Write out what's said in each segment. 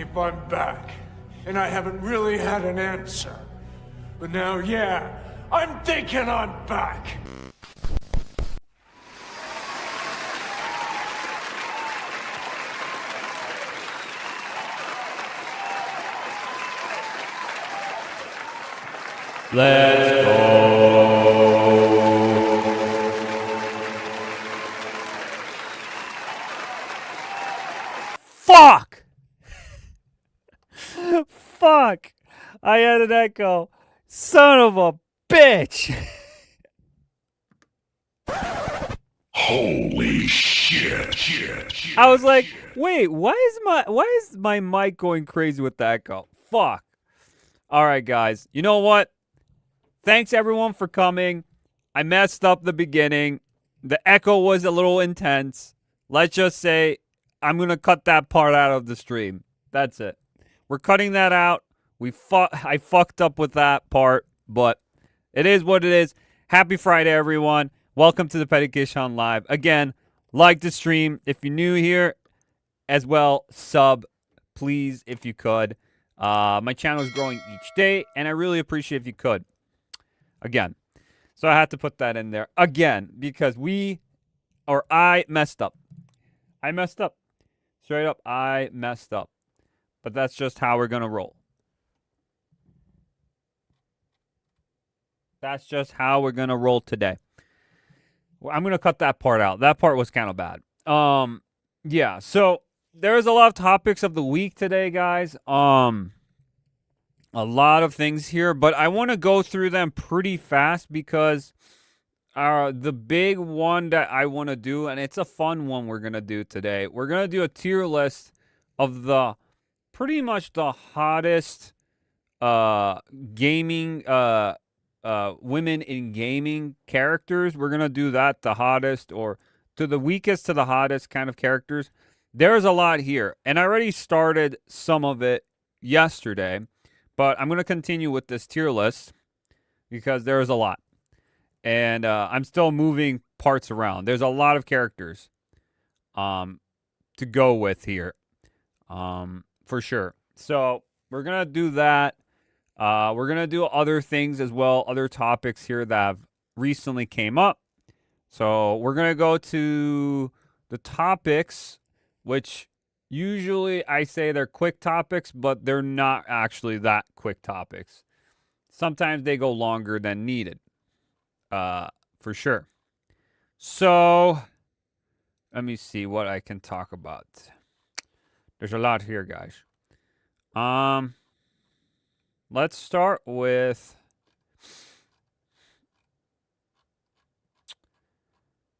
if I'm back. And I haven't really had an answer. But now, yeah, I'm thinking I'm back. Let's go. Fuck! Fuck! I had an echo. Son of a bitch! Holy shit. I was like, wait, why is my mic going crazy with the echo? Fuck. Alright, guys. You know what? Thanks everyone for coming. I messed up the beginning. The echo was a little intense. Let's just say I'm going to cut that part out of the stream. That's it. We're cutting that out. I fucked up with that part, but it is what it is. Happy Friday, everyone. Welcome to the Peti Kish on Live. Again, like the stream. If you're new here, as well, sub, please, if you could. My channel is growing each day, and I really appreciate if you could. Again. So I had to put that in there. Again, because I messed up. I messed up. Straight up, I messed up. But that's just how we're going to roll. That's just how we're going to roll today. Well, I'm going to cut that part out. That part was kind of bad. Yeah, so there's a lot of topics of the week today, guys. A lot of things here, but I want to go through them pretty fast because the big one that I want to do, and it's a fun one we're going to do today. We're going to do a tier list of the pretty much the hottest gaming women in gaming characters. We're going to do that, the hottest or to the weakest to the hottest kind of characters. There's a lot here, and I already started some of it yesterday, but I'm going to continue with this tier list because there's a lot. And I'm still moving parts around. There's a lot of characters to go with here, for sure. So we're going to do that. We're going to do other things as well, other topics here that have recently came up. So we're going to go to the topics, which usually I say they're quick topics, but they're not actually that quick topics. Sometimes they go longer than needed, for sure. So let me see what I can talk about. There's a lot here, guys. Let's start with...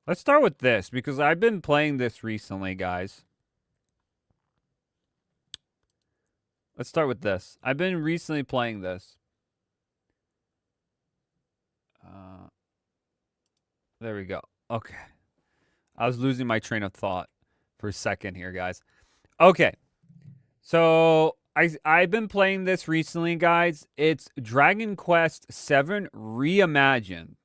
Let's start with this, because I've been playing this recently, guys. Let's start with this. I've been recently playing this. There we go. Okay. I was losing my train of thought for a second here, guys. Okay. So, I've been playing this recently, guys. It's Dragon Quest VII Reimagined.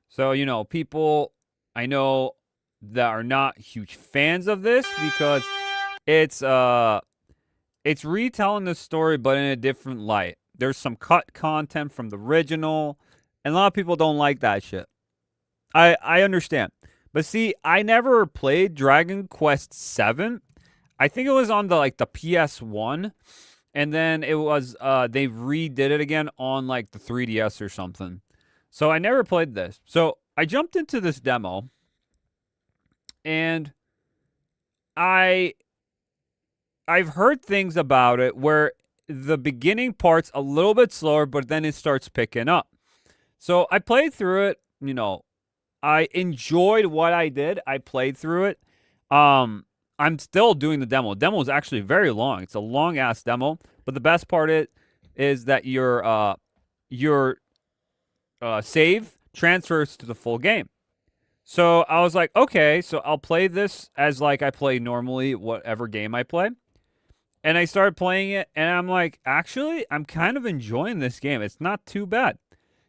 So, you know, people I know that are not huge fans of this because it's retelling the story but in a different light. There's some cut content from the original, and a lot of people don't like that shit. I understand. But see, I never played Dragon Quest VII. I think it was on the PS1, and then it was they redid it again on the 3DS or something. So I never played this. So I jumped into this demo, and I've heard things about it where the beginning part's a little bit slower, but then it starts picking up. So I played through it. You know, I enjoyed what I did. I played through it. I'm still doing the demo. The demo is actually very long. It's a long-ass demo. But the best part is that your save transfers to the full game. So I was like, okay, so I'll play this as I play normally whatever game I play. And I started playing it, and I'm like, actually, I'm kind of enjoying this game. It's not too bad.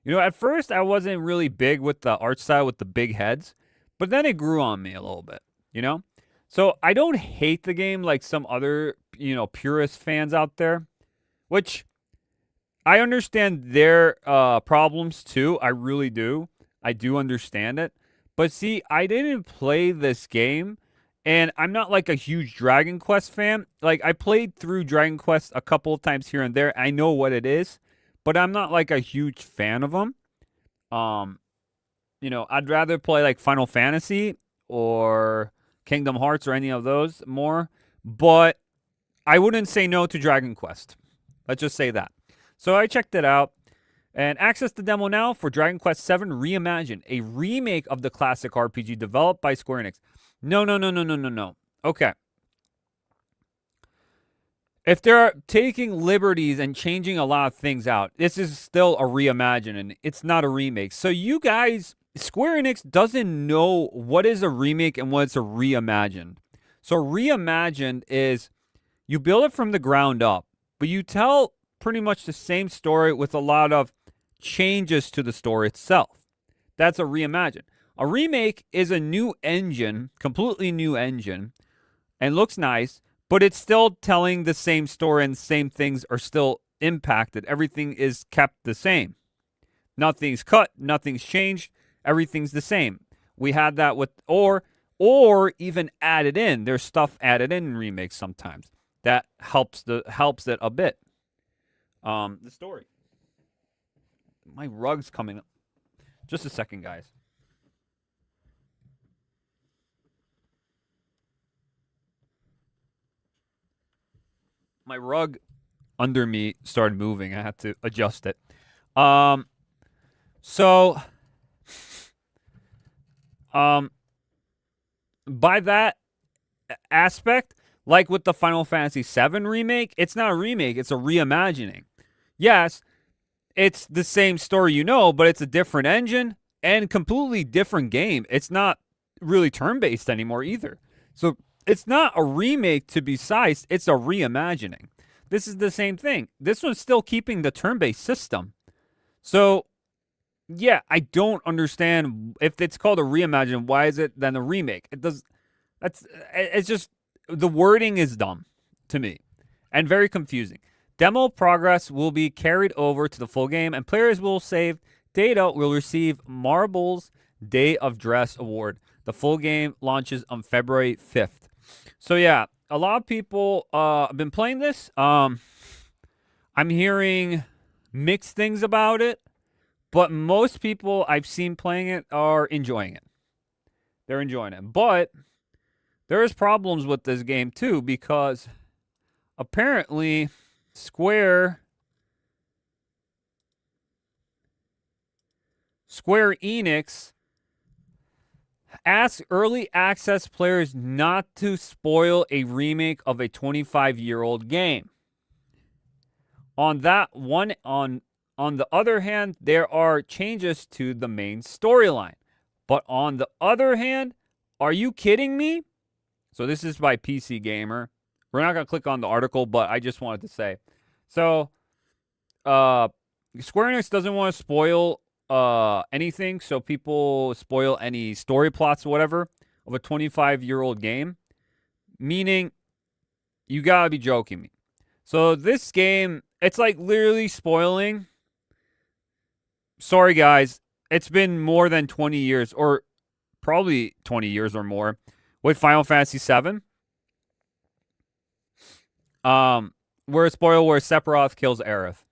You know, at first, I wasn't really big with the art style with the big heads, but then it grew on me a little bit, you know? So I don't hate the game like some other purist fans out there, which I understand their problems too. I really do. I do understand it. But see, I didn't play this game, and I'm not like a huge Dragon Quest fan. Like, I played through Dragon Quest a couple of times here and there. I know what it is, but I'm not like a huge fan of them. I'd rather play like Final Fantasy or Kingdom Hearts or any of those more. But I wouldn't say no to Dragon Quest. Let's just say that. So I checked it out. And access the demo now for Dragon Quest VII Reimagined, a remake of the classic RPG developed by Square Enix. No. Okay. If they're taking liberties and changing a lot of things out, this is still a reimagining, and it's not a remake. So you guys, Square Enix doesn't know what is a remake and what's a reimagined. So reimagined is you build it from the ground up, but you tell pretty much the same story with a lot of changes to the story itself. That's a reimagine. A remake is a new engine, completely new engine, and looks nice, but it's still telling the same story and the same things are still impacted. Everything is kept the same. Nothing's cut, nothing's changed, everything's the same. We had that with or even added in. There's stuff added in remakes sometimes that helps it a bit. The story. My rug's coming up. Just a second, guys. My rug under me started moving. I had to adjust it. So by that aspect, like with the Final Fantasy VII remake, it's not a remake, it's a reimagining. Yes, it's the same story, but it's a different engine and completely different game. It's not really turn-based anymore either. So it's not a remake to be sized, it's a reimagining. This is the same thing. This one's still keeping the turn-based system. So, yeah, I don't understand if it's called a reimagine, why is it then a remake? It's just, the wording is dumb to me and very confusing. Demo progress will be carried over to the full game, and players will save data will receive Marble's Day of Dress Award. The full game launches on February 5th. So, yeah, a lot of people have been playing this. I'm hearing mixed things about it, but most people I've seen playing it are enjoying it. They're enjoying it. But there's problems with this game, too, because apparently Square Enix asks early access players not to spoil a remake of a 25-year-old game. On the other hand, there are changes to the main storyline. But on the other hand, are you kidding me? So this is by PC Gamer. We're not going to click on the article, but I just wanted to say. So, Square Enix doesn't want to spoil anything, so people spoil any story plots or whatever of a 25-year-old game. Meaning, you got to be joking me. So this game, it's like literally spoiling. Sorry, guys. It's been more than 20 years, or probably 20 years or more, with Final Fantasy VII. Where Sephiroth kills Aerith.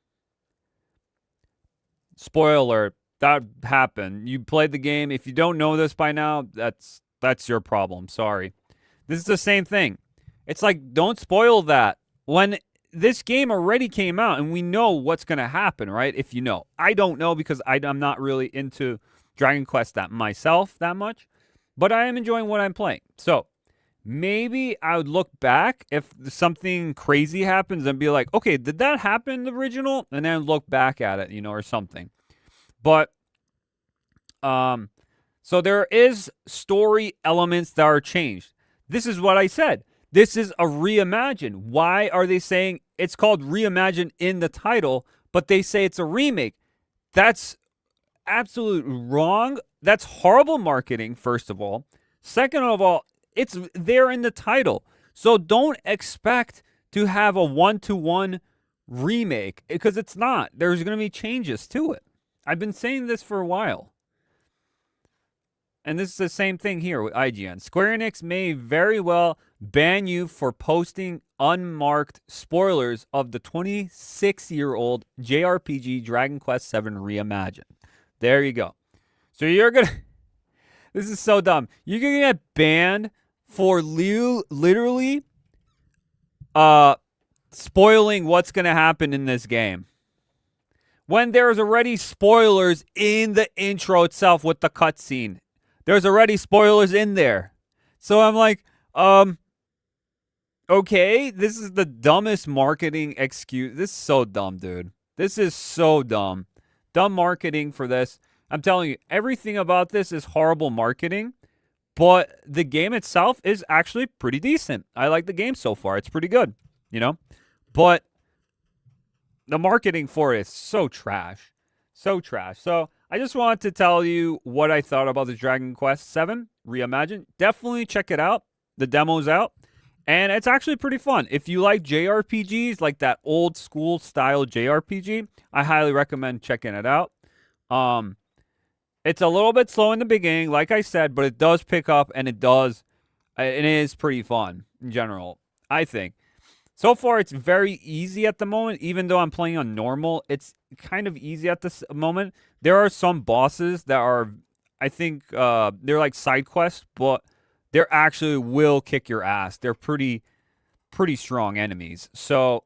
Spoiler, that happened. You played the game. If you don't know this by now, that's your problem. Sorry. This is the same thing. It's like, don't spoil that. When this game already came out and we know what's going to happen, right? If you know. I don't know because I'm not really into Dragon Quest that much. But I am enjoying what I'm playing. So, maybe I would look back if something crazy happens and be like, okay, did that happen in the original? And then look back at it, or something. But, so there is story elements that are changed. This is what I said. This is a reimagine. Why are they saying it's called Reimagined in the title, but they say it's a remake? That's absolutely wrong. That's horrible marketing, first of all. Second of all, it's there in the title. So don't expect to have a one-to-one remake, because it's not. There's going to be changes to it. I've been saying this for a while. And this is the same thing here with IGN. Square Enix may very well ban you for posting unmarked spoilers of the 26-year-old JRPG Dragon Quest VII Reimagined. There you go. So you're going to... This is so dumb. You're going to get banned for literally spoiling what's going to happen in this game, when there's already spoilers in the intro itself with the cutscene. There's already spoilers in there. So I'm like, okay, this is the dumbest marketing excuse. This is so dumb, dude. This is so dumb. Dumb marketing for this. I'm telling you, everything about this is horrible marketing, but the game itself is actually pretty decent. I like the game so far. It's pretty good, you know? But the marketing for it is so trash. So trash. So I just wanted to tell you what I thought about the Dragon Quest VII Reimagined. Definitely check it out. The demo's out. And it's actually pretty fun. If you like JRPGs, like that old school style JRPG, I highly recommend checking it out. It's a little bit slow in the beginning, like I said, but it does pick up, and it is pretty fun in general, I think. So far, it's very easy at the moment. Even though I'm playing on normal, it's kind of easy at this moment. There are some bosses that are, I think, they're like side quests, but they actually will kick your ass. They're pretty strong enemies. So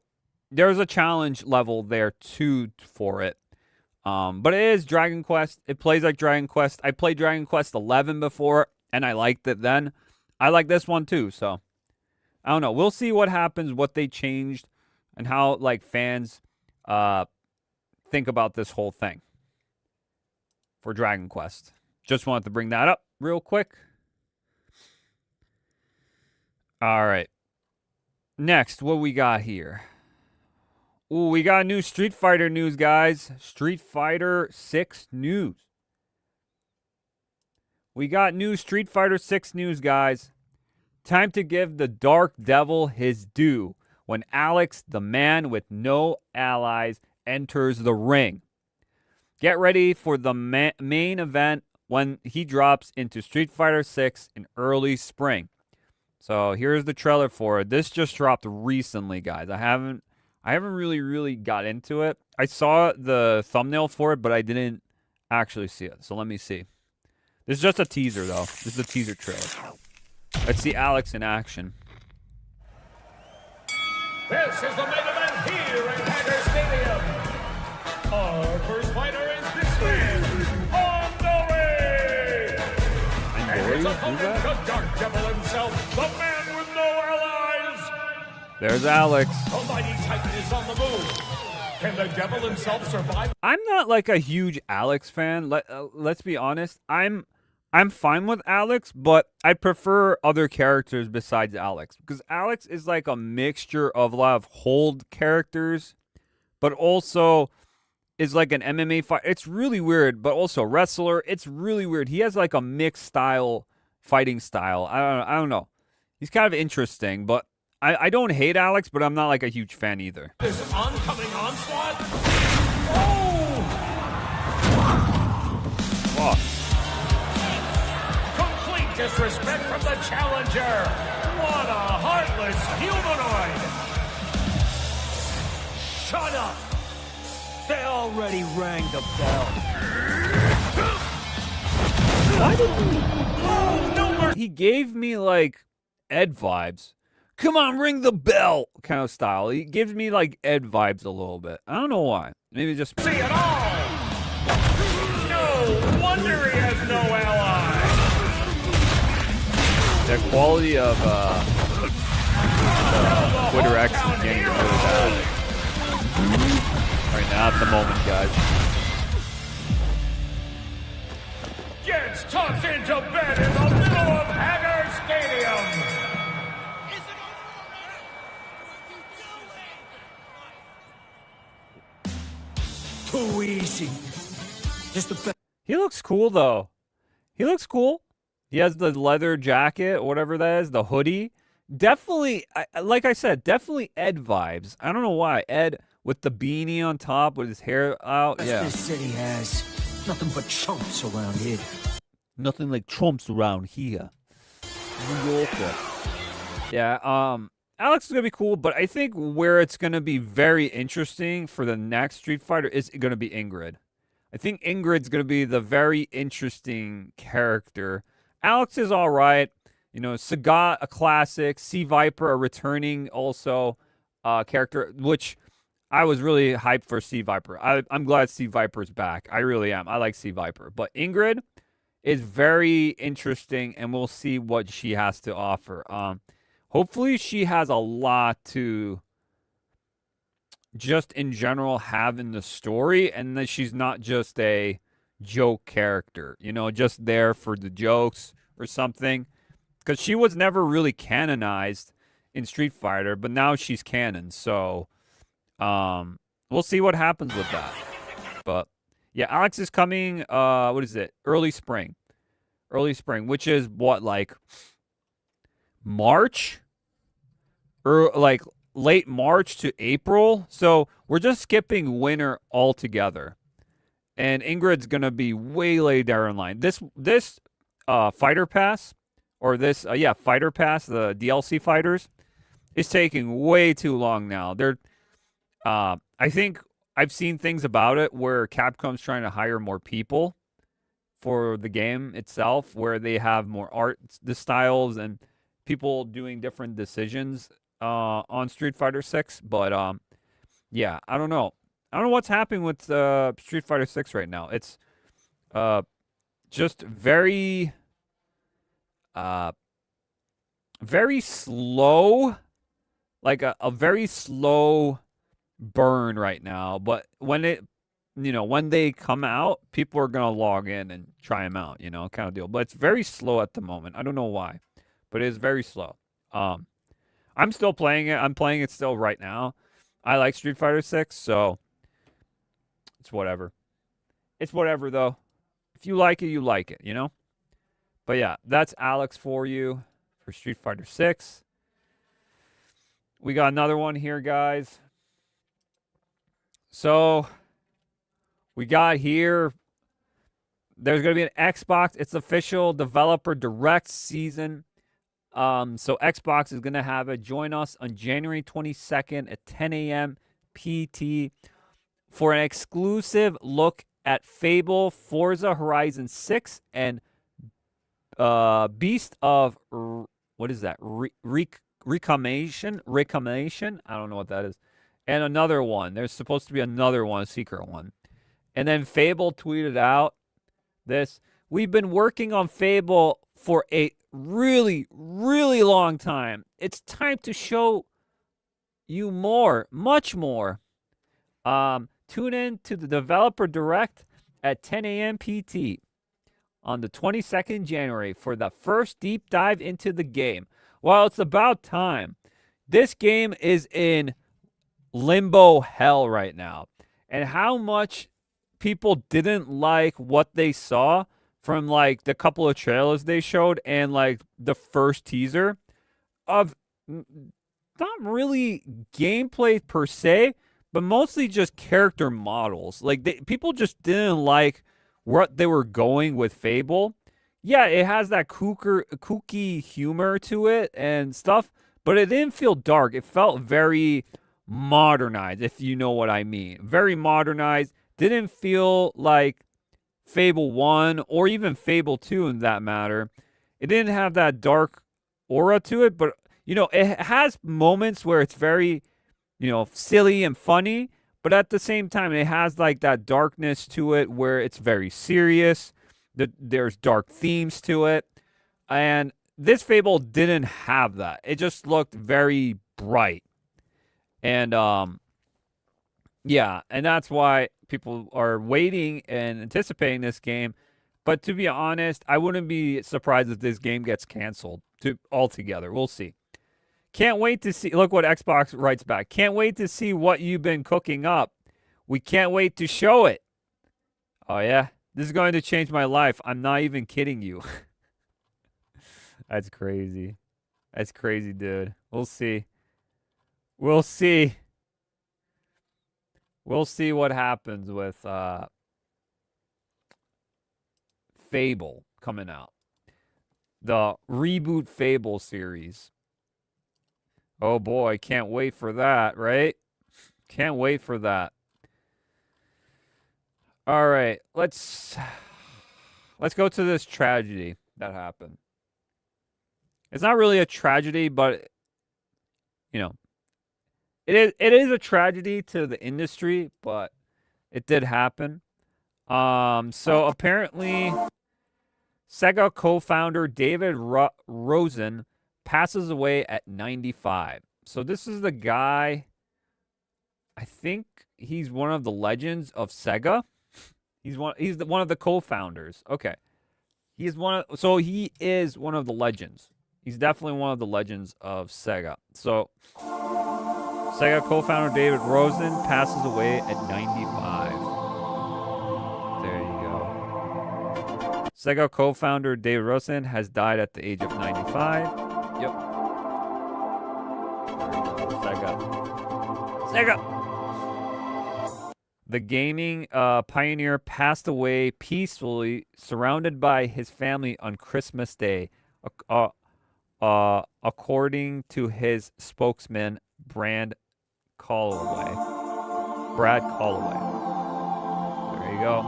there's a challenge level there too for it. But it is Dragon Quest. It plays like Dragon Quest. I played Dragon Quest 11 before, and I liked it then. I like this one too, so I don't know. We'll see what happens, what they changed, and how like fans think about this whole thing for Dragon Quest. Just wanted to bring that up real quick. All right. Next, what we got here? Ooh, we got new Street Fighter news, guys. Street Fighter 6 news. We got new Street Fighter 6 news, guys. Time to give the Dark Devil his due when Alex, the man with no allies, enters the ring. Get ready for the main event when he drops into Street Fighter 6 in early spring. So here's the trailer for it. This just dropped recently, guys. I haven't really got into it. I saw the thumbnail for it, but I didn't actually see it. So let me see. This is just a teaser, though. This is a teaser trailer. Let's see Alex in action. This is the main event here at Hager Stadium. Our first fighter is this man, Andori. And his opponent, the Dark Devil himself, the man with no allies. There's Alex. The mighty Titan is on the move. Can the Devil himself survive? I'm not like a huge Alex fan. Let's be honest. I'm fine with Alex, but I prefer other characters besides Alex. Because Alex is like a mixture of a lot of hold characters, but also is like an MMA fight. It's really weird, but also wrestler. It's really weird. He has like a mixed style, fighting style. I don't know. He's kind of interesting, but I don't hate Alex, but I'm not like a huge fan either. This oncoming onslaught. Oh! Complete disrespect from the challenger. What a heartless humanoid. Shut up. They already rang the bell. Why did he? Oh, no mercy. He gave me like Ed vibes. Come on, ring the bell kind of style. He gives me like Ed vibes a little bit. I don't know why. Maybe just See it all. No wonder he has no ally. the quality of Twitter X is getting really bad right now at the moment, guys. Gets tucked into bed in the middle of Hager Stadium. Too easy. Just the He looks cool, though. He looks cool. He has the leather jacket, whatever that is, the hoodie. Definitely, like I said, definitely Ed vibes. I don't know why. Ed with the beanie on top with his hair out. Yeah. This city has nothing but chumps around here. Nothing like Trumps around here. New Yorker. Yeah, Alex is gonna be cool, but I think where it's gonna be very interesting for the next Street Fighter is gonna be Ingrid. I think Ingrid's gonna be the very interesting character. Alex is all right. You know, Sagat, a classic. Sea Viper, a returning also character, which I was really hyped for Sea Viper. I'm glad Sea Viper's back. I really am. I like Sea Viper. But Ingrid is very interesting, and we'll see what she has to offer. Hopefully she has a lot to just in general have in the story, and that she's not just a joke character, you know, just there for the jokes or something. Because she was never really canonized in Street Fighter, but now she's canon. So we'll see what happens with that. But yeah, Alex is coming, what is it? Early spring, which is what, like March? Or like late March to April. So we're just skipping winter altogether. And Ingrid's going to be way later in line. This Fighter Pass, or this, Fighter Pass, the DLC fighters, is taking way too long now. I think I've seen things about it where Capcom's trying to hire more people for the game itself, where they have more art, the styles, and people doing different decisions on Street Fighter 6. But yeah, I don't know. I don't know what's happening with Street Fighter 6 right now. It's just very slow, like a very slow burn right now. But when they come out, people are gonna log in and try them out, kind of deal. But it's very slow at the moment. I don't know why, but it is very slow. I'm still playing it. I'm playing it still right now. I like Street Fighter 6, so it's whatever. It's whatever, though. If you like it, you like it, But yeah, that's Alex for you for Street Fighter 6. We got another one here, guys. So we got here. There's going to be an Xbox. It's official developer direct season. So Xbox is going to have it. Join us on January 22nd at 10 a.m. PT for an exclusive look at Fable, Forza Horizon 6, and Beast of... what is that? Reclamation? I don't know what that is. And another one. There's supposed to be another one, a secret one. And then Fable tweeted out this. We've been working on Fable for a really, really long time. It's time to show you more, much more. Tune in to the Developer Direct at 10 a.m. PT on the 22nd January for the first deep dive into the game. Well, it's about time. This game is in limbo hell right now. And how much people didn't like what they saw from like the couple of trailers they showed and like the first teaser of not really gameplay per se, but mostly just character models. Like people just didn't like what they were going with Fable. Yeah, it has that kooky humor to it and stuff, but it didn't feel dark. It felt very modernized, if you know what I mean. Very modernized. Didn't feel like Fable 1 or even Fable 2 in that matter. It didn't have that dark aura to it, but it has moments where it's very, silly and funny, but at the same time it has like that darkness to it where it's very serious. There's dark themes to it. And this Fable didn't have that. It just looked very bright. And yeah, and that's why people are waiting and anticipating this game. But to be honest, I wouldn't be surprised if this game gets canceled altogether. We'll see. Can't wait to see. Look what Xbox writes back. Can't wait to see what you've been cooking up. We can't wait to show it. Oh, yeah? This is going to change my life. I'm not even kidding you. That's crazy. That's crazy, dude. We'll see. We'll see. We'll see what happens with Fable coming out. The reboot Fable series. Oh boy, can't wait for that, right? Can't wait for that. All right, let's go to this tragedy that happened. It's not really a tragedy, but you know, it is a tragedy to the industry, but it did happen. So apparently Sega co-founder David Rosen passes away at 95. So this is the guy, I think he's one of the legends of Sega. He's one of the co-founders. Okay. He is one of the legends. He's definitely one of the legends of Sega. So Sega co-founder David Rosen passes away at 95. There you go. Sega co-founder David Rosen has died at the age of 95. Yep. There you go. Sega. The gaming pioneer passed away peacefully, surrounded by his family on Christmas Day, according to his spokesman, Brad Calloway. There you go.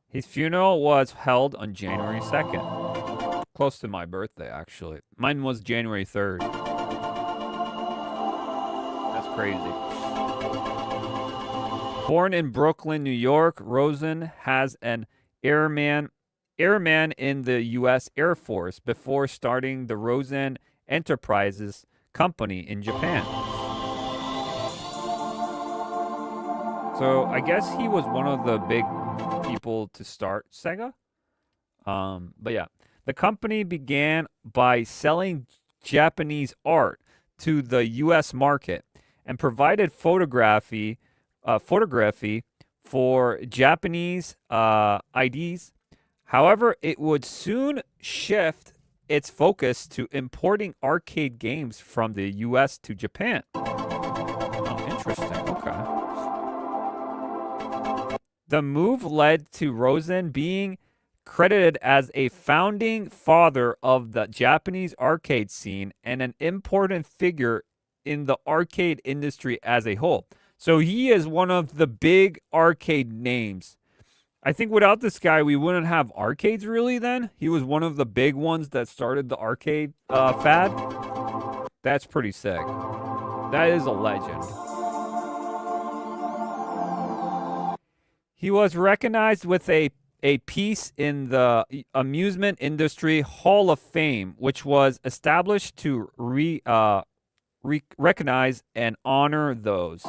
His funeral was held on January 2nd. Close to my birthday, actually. Mine was January 3rd. That's crazy. Born in Brooklyn, New York, Rosen has an airman in the U.S. Air Force before starting the Rosen Enterprises company in Japan. So I guess he was one of the big people to start Sega. But yeah, the company began by selling Japanese art to the U.S. market and provided photography for Japanese IDs. However, it would soon shift its focus to importing arcade games from the U.S. to Japan. Oh, interesting. Okay. The move led to Rosen being credited as a founding father of the Japanese arcade scene and an important figure in the arcade industry as a whole. So he is one of the big arcade names. I think without this guy, we wouldn't have arcades really then. He was one of the big ones that started the arcade fad. That's pretty sick. That is a legend. He was recognized with a piece in the Amusement Industry Hall of Fame, which was established to recognize and honor those.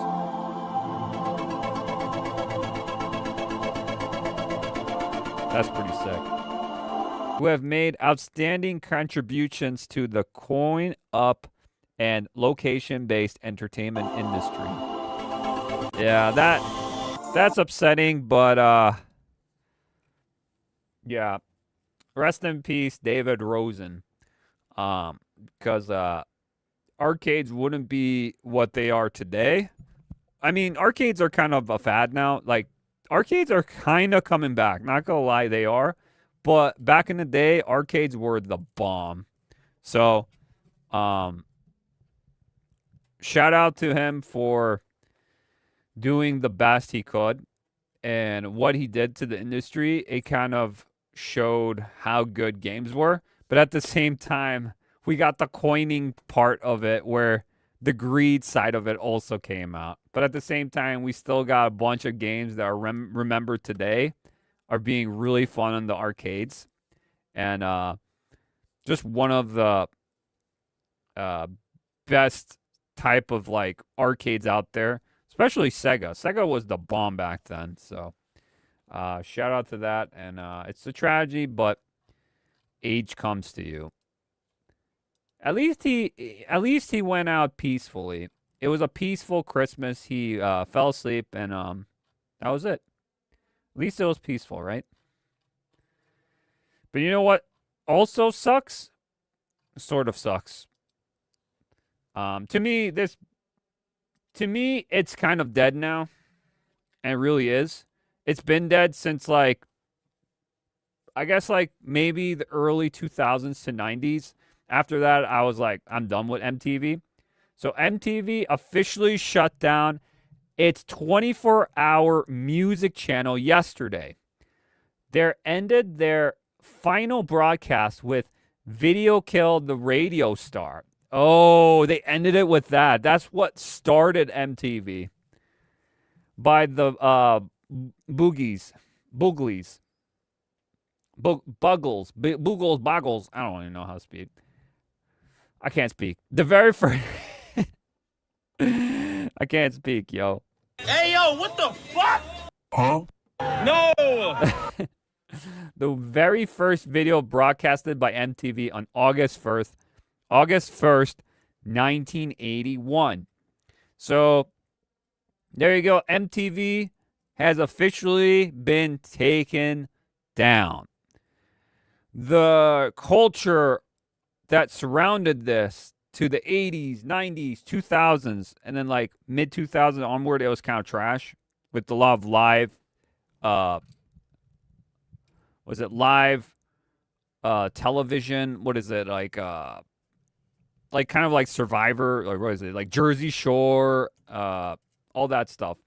That's pretty sick. Who have made outstanding contributions to the coin-up and location-based entertainment industry. Yeah, that's upsetting, but yeah. Rest in peace, David Rosen. Because arcades wouldn't be what they are today. I mean, arcades are kind of a fad now. Like, arcades are kind of coming back. Not gonna lie, they are. But back in the day, arcades were the bomb. So, shout out to him for doing the best he could. And what he did to the industry, it kind of showed how good games were. But at the same time, we got the coining part of it where the greed side of it also came out. But at the same time, we still got a bunch of games that are remembered today are being really fun in the arcades. And just one of the best type of like arcades out there, especially Sega. Sega was the bomb back then. So shout out to that. And it's a tragedy, but age comes to you. At least he went out peacefully. It was a peaceful Christmas. He fell asleep, and that was it. At least it was peaceful, right? But you know what? also sucks, sort of sucks. To me, it's kind of dead now. And it really is. It's been dead since, like, I guess, like, maybe the early 2000s to 90s. After that, I was like, I'm done with MTV. So MTV officially shut down its 24-hour music channel yesterday. They ended their final broadcast with Video Killed the Radio Star. Oh, they ended it with that. That's what started MTV. By the Boogles. Boogles, Boggles. I don't even know how to speak. I can't speak. The very first... I can't speak, yo. Hey, yo, what the fuck? Huh? No! The very first video broadcasted by MTV on August 1st, 1981. So, there you go. MTV has officially been taken down. The culture that surrounded this to the 80s, 90s, 2000s, and then like mid 2000s onward, it was kind of trash with the lot of live, was it live television? What is it like kind of like Survivor, like what is it, like Jersey Shore, all that stuff.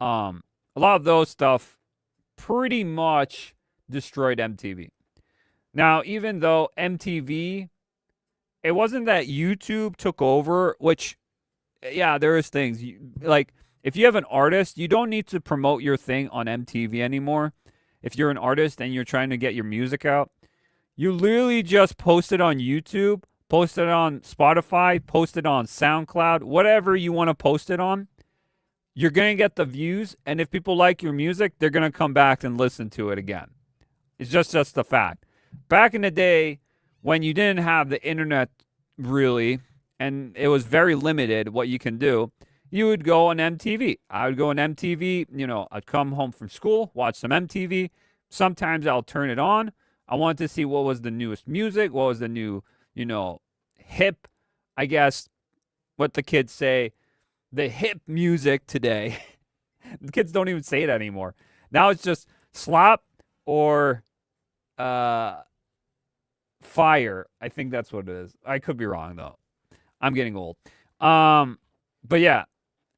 A lot of those stuff pretty much destroyed MTV. Now, even though MTV, it wasn't that YouTube took over, which, yeah, there is things. Like, if you have an artist, you don't need to promote your thing on MTV anymore. If you're an artist and you're trying to get your music out, you literally just post it on YouTube, post it on Spotify, post it on SoundCloud, whatever you want to post it on. You're going to get the views, and if people like your music, they're going to come back and listen to it again. It's just the fact. Back in the day, when you didn't have the internet, really, and it was very limited what you can do, you would go on MTV. I would go on MTV, I'd come home from school, watch some MTV. Sometimes I'll turn it on. I wanted to see what was the newest music, what was the new, hip, I guess, what the kids say, the hip music today. The kids don't even say it anymore. Now it's just slap or fire. I think that's what it is. I could be wrong though. I'm getting old. But yeah,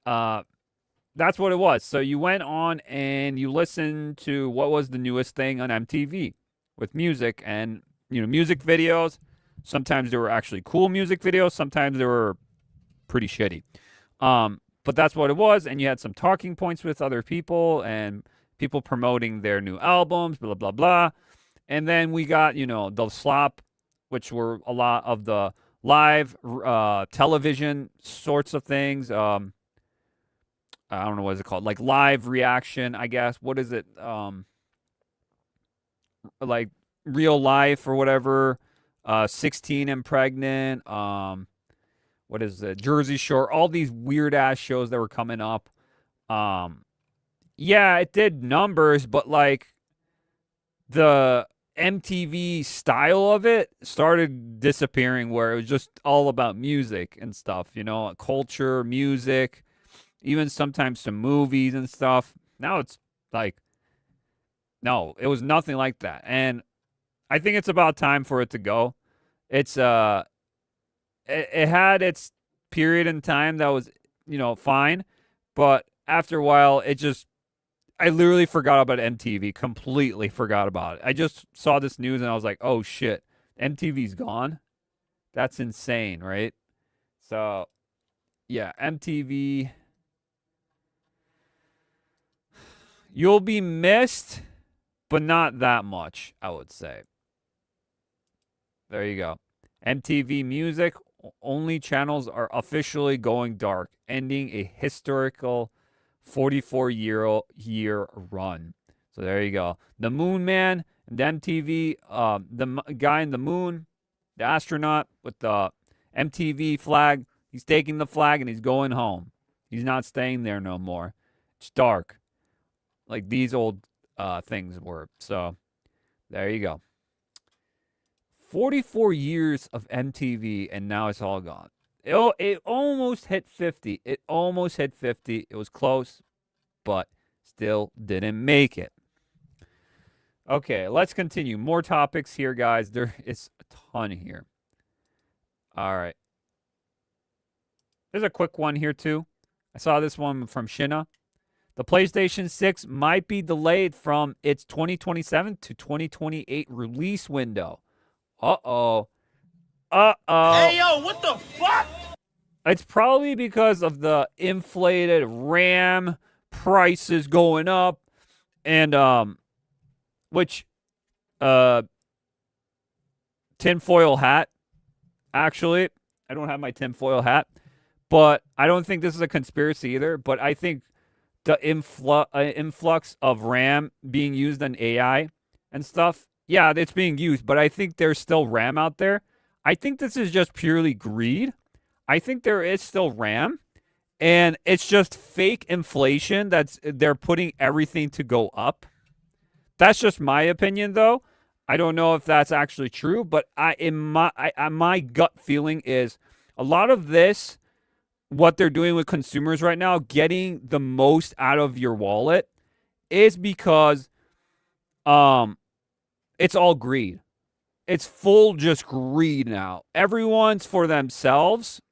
that's what it was. So you went on and you listened to what was the newest thing on MTV with music and, music videos. Sometimes there were actually cool music videos. Sometimes they were pretty shitty. But that's what it was. And you had some talking points with other people and people promoting their new albums, blah, blah, blah. And then we got, the slop, which were a lot of the live television sorts of things. I don't know what is it called, like live reaction, I guess. What is it? Like real life or whatever. 16 and Pregnant. What is it? Jersey Shore. All these weird ass shows that were coming up. Yeah, it did numbers, but like the MTV style of it started disappearing, where it was just all about music and stuff, culture, music, even sometimes some movies and stuff. Now it's like, no, it was nothing like that. And I think it's about time for it to go. It's it had its period in time that was, fine, but after a while I literally forgot about MTV, completely forgot about it. I just saw this news and I was like, oh shit, MTV's gone? That's insane, right? So, yeah, MTV, you'll be missed, but not that much, I would say. There you go. MTV Music only channels are officially going dark, ending a historical 44-year run. So there you go. The Moon Man and the MTV, the guy in the moon, the astronaut with the MTV flag, he's taking the flag and he's going home. He's not staying there no more. It's dark, like these old things were. So there you go. 44 years of MTV, and now it's all gone. It almost hit 50. It almost hit 50. It was close, but still didn't make it. Okay, let's continue. More topics here, guys. There is a ton here. All right. There's a quick one here, too. I saw this one from Shina. The PlayStation 6 might be delayed from its 2027 to 2028 release window. Uh-oh. Uh-oh. Hey, yo, what the fuck? It's probably because of the inflated RAM prices going up. And, which, tinfoil hat, actually. I don't have my tinfoil hat. But I don't think this is a conspiracy either. But I think the influx of RAM being used on AI and stuff, yeah, it's being used. But I think there's still RAM out there. I think this is just purely greed. I think there is still RAM. And it's just fake inflation they're putting everything to go up. That's just my opinion, though. I don't know if that's actually true. But my gut feeling is a lot of this, what they're doing with consumers right now, getting the most out of your wallet, is because it's all greed. It's full just greed now. Everyone's for themselves,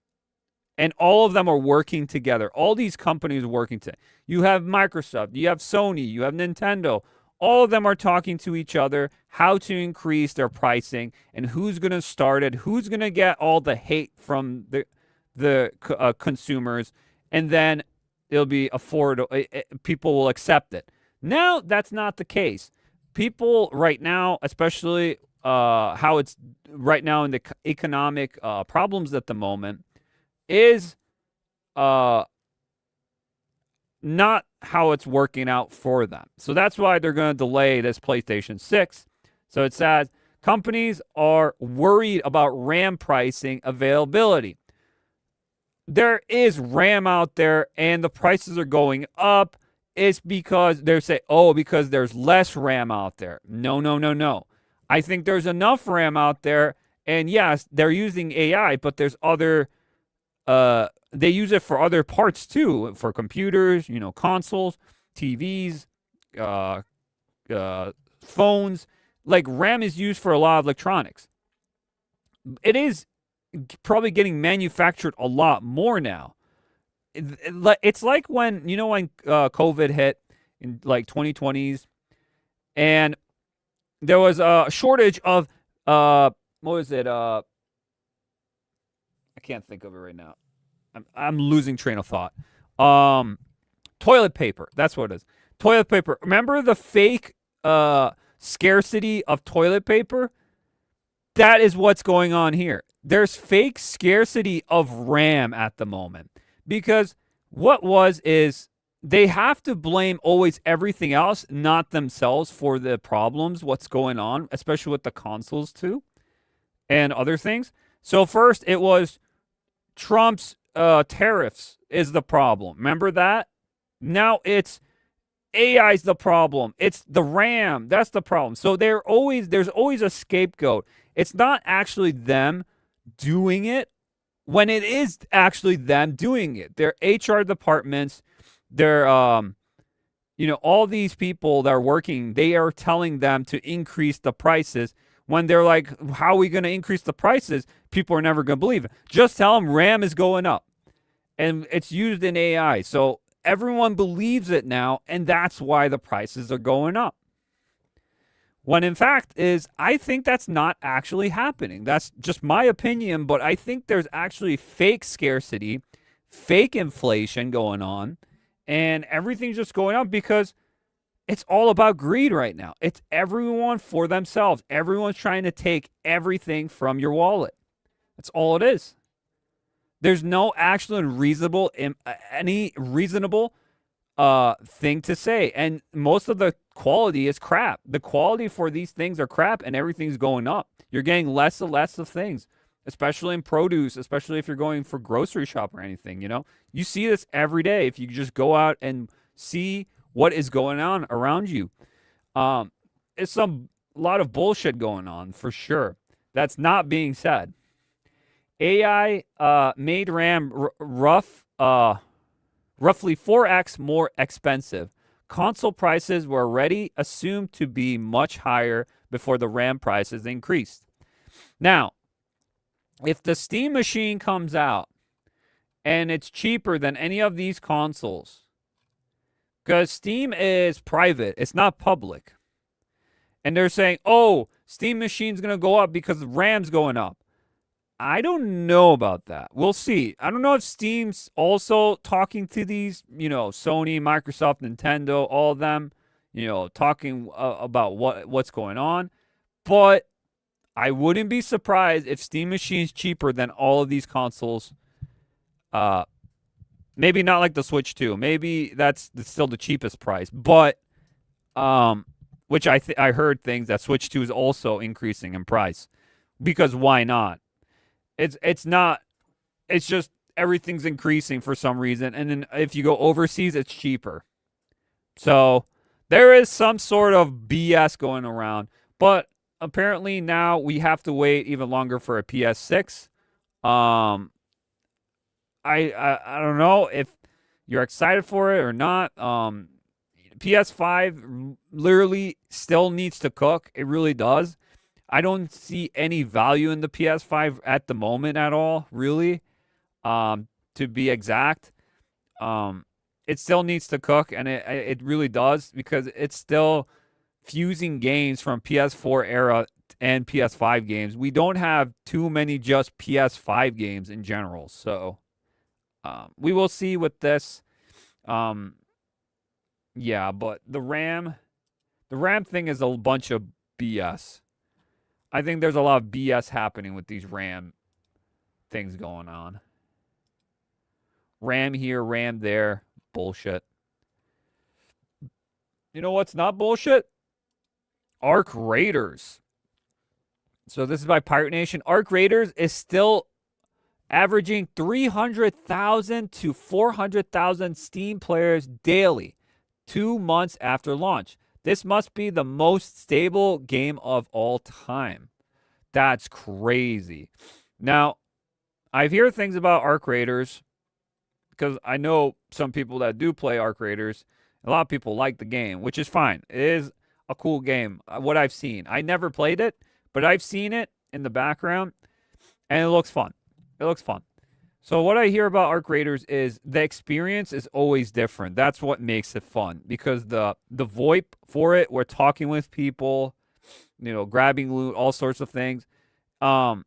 and all of them are working together. All these companies are working together. You have Microsoft, you have Sony, you have Nintendo. All of them are talking to each other how to increase their pricing and who's going to start it, who's going to get all the hate from the consumers, and then it'll be affordable. People will accept it. Now, that's not the case. People right now, especially how it's right now in the economic problems at the moment, is not how it's working out for them. So that's why they're going to delay this PlayStation 6. So it says companies are worried about RAM pricing availability. There is RAM out there and the prices are going up. It's because they say, because there's less RAM out there. No. I think there's enough RAM out there. And yes, they're using AI, but there's other, they use it for other parts too, for computers, consoles, TVs, phones. Like RAM is used for a lot of electronics. It is probably getting manufactured a lot more now. It's like when COVID hit in like 2020s, and there was a shortage of what was it? I can't think of it right now. I'm losing train of thought. Toilet paper. That's what it is. Toilet paper. Remember the fake scarcity of toilet paper? That is what's going on here. There's fake scarcity of RAM at the moment. Because is they have to blame always everything else, not themselves, for the problems, what's going on, especially with the consoles too, and other things. So first it was Trump's tariffs is the problem. Remember that? Now it's AI's the problem. It's the RAM. That's the problem. So there's always a scapegoat. It's not actually them doing it when it is actually them doing it. Their HR departments, their all these people that are working, they are telling them to increase the prices. When they're like, how are we going to increase the prices? People are never going to believe it. Just tell them RAM is going up. And it's used in AI. So everyone believes it now, and that's why the prices are going up. When in fact I think that's not actually happening. That's just my opinion, but I think there's actually fake scarcity, fake inflation going on, and everything's just going up because it's all about greed right now. It's everyone for themselves. Everyone's trying to take everything from your wallet. That's all it is. There's no actual any reasonable thing to say. And most of the quality is crap. The quality for these things are crap, and everything's going up. You're getting less and less of things, especially in produce, especially if you're going for grocery shop or anything, You see this every day if you just go out and see what is going on around you. It's a lot of bullshit going on for sure. that's not being said. AI made RAM roughly 4x more expensive. Console prices were already assumed to be much higher before the RAM prices increased. Now, if the Steam machine comes out and it's cheaper than any of these consoles, because Steam is private, it's not public, and they're saying, oh, Steam machine's going to go up because the RAM's going up. I don't know about that. We'll see. I don't know if Steam's also talking to these, Sony, Microsoft, Nintendo, all of them, talking about what's going on. But I wouldn't be surprised if Steam Machine's cheaper than all of these consoles. Maybe not like the Switch 2. Maybe that's still the cheapest price. But, which I heard things that Switch 2 is also increasing in price. Because why not? It's not. It's just everything's increasing for some reason, and then if you go overseas, it's cheaper. So there is some sort of BS going around, but apparently now we have to wait even longer for a PS6. I don't know if you're excited for it or not. PS5 literally still needs to cook. It really does. I don't see any value in the PS5 at the moment at all, really, to be exact. It still needs to cook, and it really does, because it's still fusing games from PS4 era and PS5 games. We don't have too many just PS5 games in general, so we will see with this. Yeah, but the RAM thing is a bunch of BS. I think there's a lot of BS happening with these RAM things going on. RAM here, RAM there. Bullshit. You know what's not bullshit? Arc Raiders. So this is by Pirate Nation. Arc Raiders is still averaging 300,000 to 400,000 Steam players daily, 2 months after launch. This must be the most stable game of all time. That's crazy. Now, I've heard things about Arc Raiders, because I know some people that do play Arc Raiders. A lot of people like the game, which is fine. It is a cool game, what I've seen. I never played it, but I've seen it in the background, and it looks fun. It looks fun. So what I hear about Arc Raiders is the experience is always different. That's what makes it fun, because the VoIP for it, we're talking with people, grabbing loot, all sorts of things. Some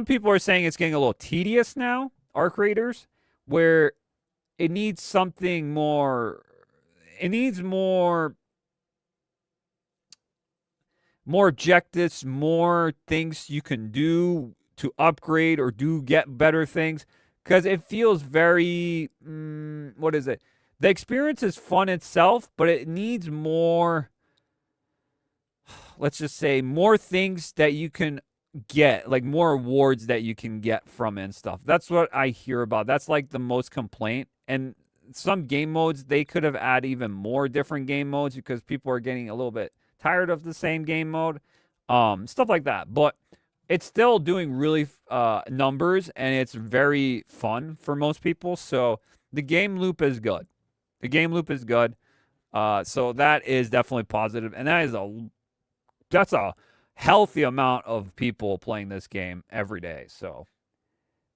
people are saying it's getting a little tedious now, Arc Raiders, where it needs something more. It needs more objectives, more things you can do to upgrade or get better things, because it feels very what is it? The experience is fun itself, but it needs more, let's just say, more things that you can get, like more awards that you can get from it and stuff. That's what I hear about. That's like the most complaint. And some game modes, they could have added even more different game modes, because people are getting a little bit tired of the same game mode, stuff like that. But it's still doing really numbers, and it's very fun for most people. So the game loop is good. The game loop is good. So that is definitely positive, and that's a healthy amount of people playing this game every day. So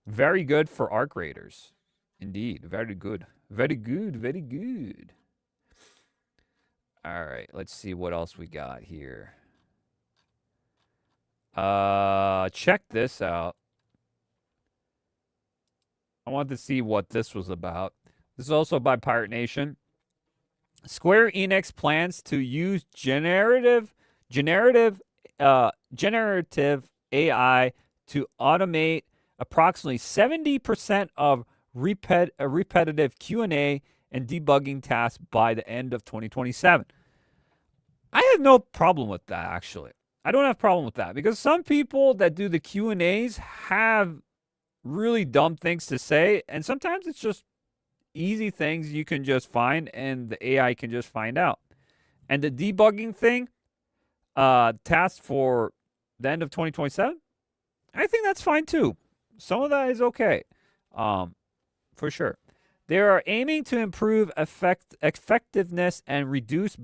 very good for Arc Raiders, indeed. Very good. Very good. Very good. All right, let's see what else we got here. Check this out. I wanted to see what this was about. This is also by Pirate Nation. Square Enix plans to use generative AI to automate approximately 70% of repetitive Q&A and debugging tasks by the end of 2027. I have no problem with that, actually. I don't have a problem with that, because some people that do the Q&As have really dumb things to say, and sometimes it's just easy things you can just find, and the AI can just find out. And the debugging thing, tasks for the end of 2027, I think that's fine too. Some of that is okay, for sure. They are aiming to improve effectiveness and reduce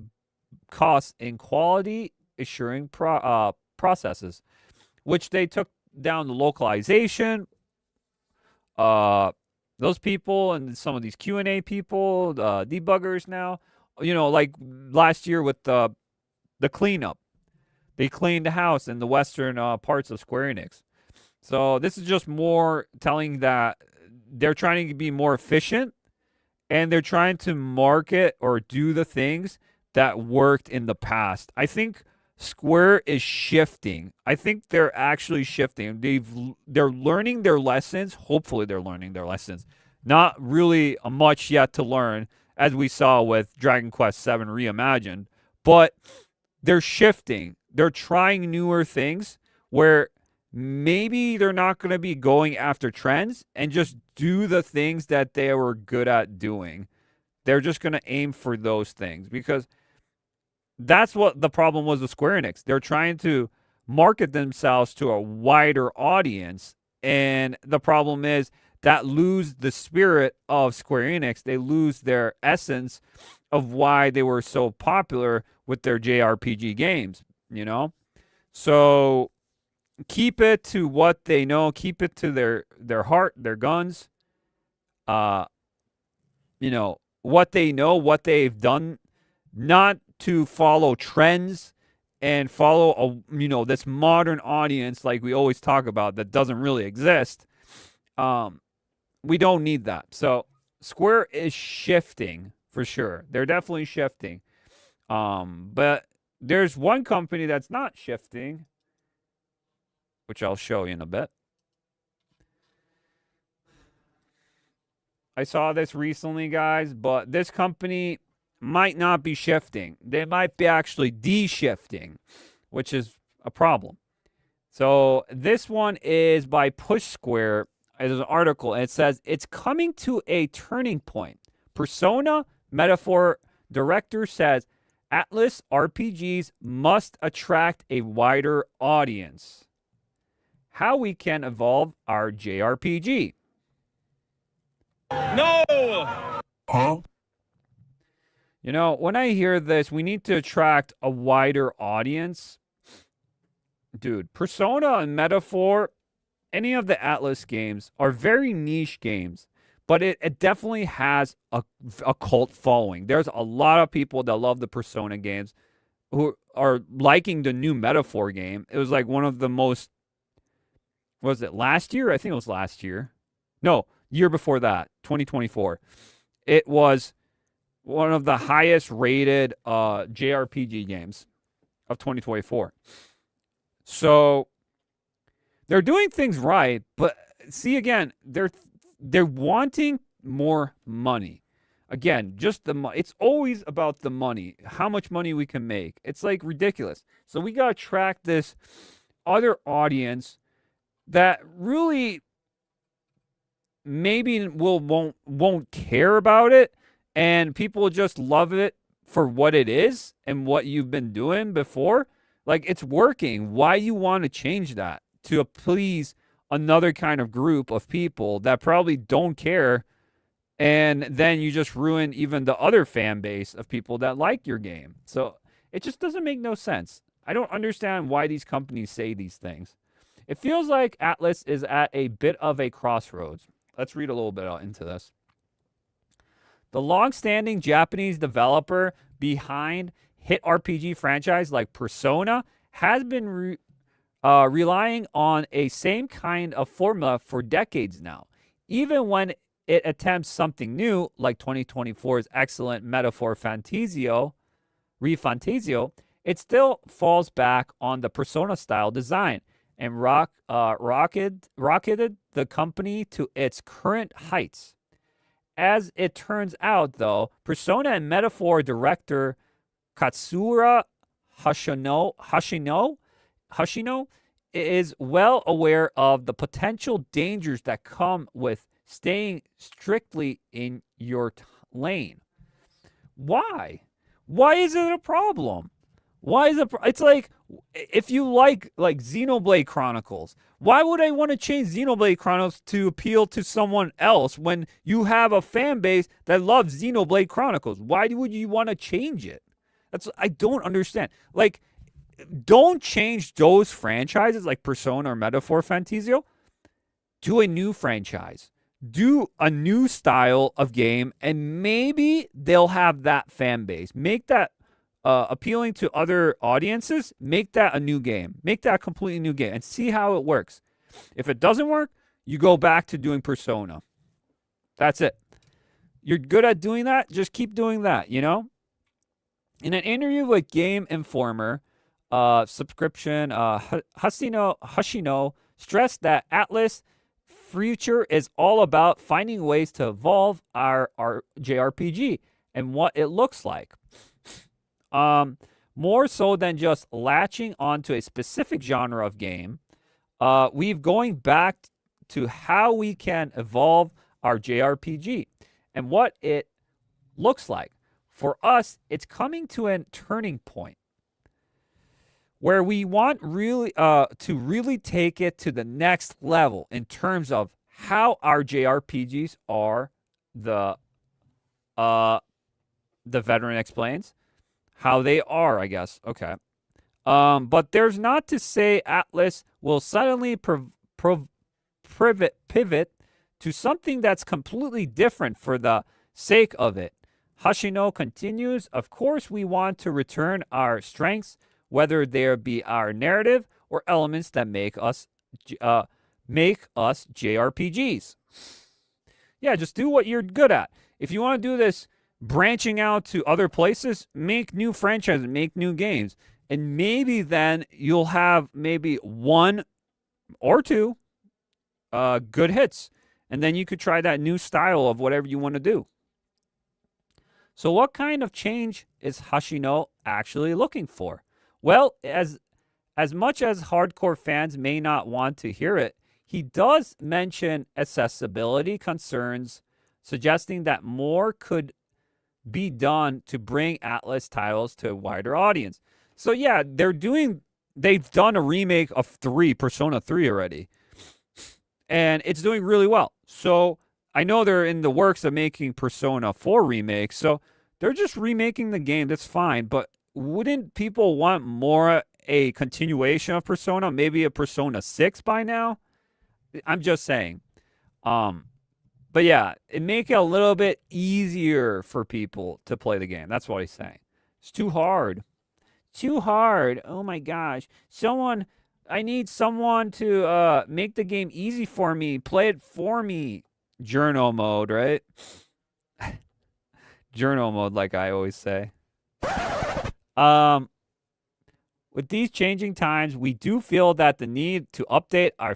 costs in quality assuring processes, which they took down the localization. Those people and some of these Q&A people, debuggers now, like last year with the cleanup. They cleaned the house in the western parts of Square Enix. So this is just more telling that they're trying to be more efficient, and they're trying to market or do the things that worked in the past. I think Square is shifting. I think they're actually shifting. They're learning their lessons. Hopefully they're learning their lessons. Not really much yet to learn, as we saw with Dragon Quest VII Reimagined, but they're shifting. They're trying newer things where maybe they're not going to be going after trends and just do the things that they were good at doing. They're just going to aim for those things, because that's what the problem was with Square Enix. They're trying to market themselves to a wider audience, and the problem is that lose the spirit of Square Enix. They lose their essence of why they were so popular with their JRPG games, So keep it to what they know. Keep it to their heart, their guns. What they know, what they've done, not to follow trends and follow this modern audience like we always talk about that doesn't really exist. We don't need that. So Square is shifting for sure. They're definitely shifting. But there's one company that's not shifting, which I'll show you in a bit. I saw this recently, guys, but this company might not be shifting. They might be actually de-shifting, which is a problem. So this one is by Push Square. There's an article, and it says, it's coming to a turning point. Persona Metaphor director says, Atlus RPGs must attract a wider audience. How we can evolve our JRPG. No! Huh? When I hear this, we need to attract a wider audience. Dude, Persona and Metaphor, any of the Atlus games are very niche games, but it definitely has a cult following. There's a lot of people that love the Persona games who are liking the new Metaphor game. It was like one of the most, was it last year? I think it was last year. No, year before that, 2024. It was one of the highest rated JRPG games of 2024. So they're doing things right, but see, again, they're wanting more money. Again, just the money. It's always about the money, how much money we can make. It's like ridiculous. So we got to track this other audience that really maybe won't care about it, and people just love it for what it is and what you've been doing before. Like, it's working. Why you want to change that to please another kind of group of people that probably don't care, and then you just ruin even the other fan base of people that like your game. So it just doesn't make no sense. I don't understand why these companies say these things. It feels like Atlus is at a bit of a crossroads. Let's read a little bit into this. The long-standing Japanese developer behind hit RPG franchise like Persona has been relying on a same kind of formula for decades now. Even when it attempts something new, like 2024's excellent Metaphor Refantasio, it still falls back on the Persona-style design and rocketed the company to its current heights. As it turns out, though, Persona and Metaphor director Katsura Hashino is well aware of the potential dangers that come with staying strictly in your lane. Why? Why is it a problem? Why is it's like if you like Xenoblade Chronicles, why would I want to change Xenoblade Chronicles to appeal to someone else when you have a fan base that loves Xenoblade Chronicles? Why would you want to change it? I don't understand. Like, don't change those franchises like Persona or Metaphor Fantasio. Do a new franchise. Do a new style of game, and maybe they'll have that fan base. Make that appealing to other audiences. Make that a new game. Make that a completely new game and see how it works. If it doesn't work, you go back to doing Persona. That's it. You're good at doing that. Just keep doing that, you know? In an interview with Game Informer, subscription, Hashino stressed that Atlus future is all about finding ways to evolve our JRPG and what it looks like. More so than just latching onto a specific genre of game, we've going back to how we can evolve our JRPG and what it looks like. For us, it's coming to a turning point where we want really to really take it to the next level in terms of how our JRPGs are. The veteran explains how they are, I guess. Okay. But there's not to say Atlus will suddenly pivot to something that's completely different for the sake of it. Hashino continues, of course, we want to return our strengths, whether there be our narrative or elements that make us JRPGs. Yeah, just do what you're good at. If you want to do this branching out to other places, make new franchises, make new games. And maybe then you'll have maybe one or two good hits. And then you could try that new style of whatever you want to do. So what kind of change is Hashino actually looking for? Well, as much as hardcore fans may not want to hear it, he does mention accessibility concerns, suggesting that more could be done to bring Atlus titles to a wider audience. So yeah, they've done a remake of Persona 3 already. And it's doing really well. So I know they're in the works of making Persona 4 remake, so they're just remaking the game. That's fine. But wouldn't people want more a continuation of Persona? Maybe a Persona 6 by now? I'm just saying. But yeah, it make it a little bit easier for people to play the game. That's what he's saying. It's too hard. Too hard. Oh my gosh. I need someone to make the game easy for me. Play it for me. Journal mode, right? Journal mode, like I always say. With these changing times, we do feel that the need to update our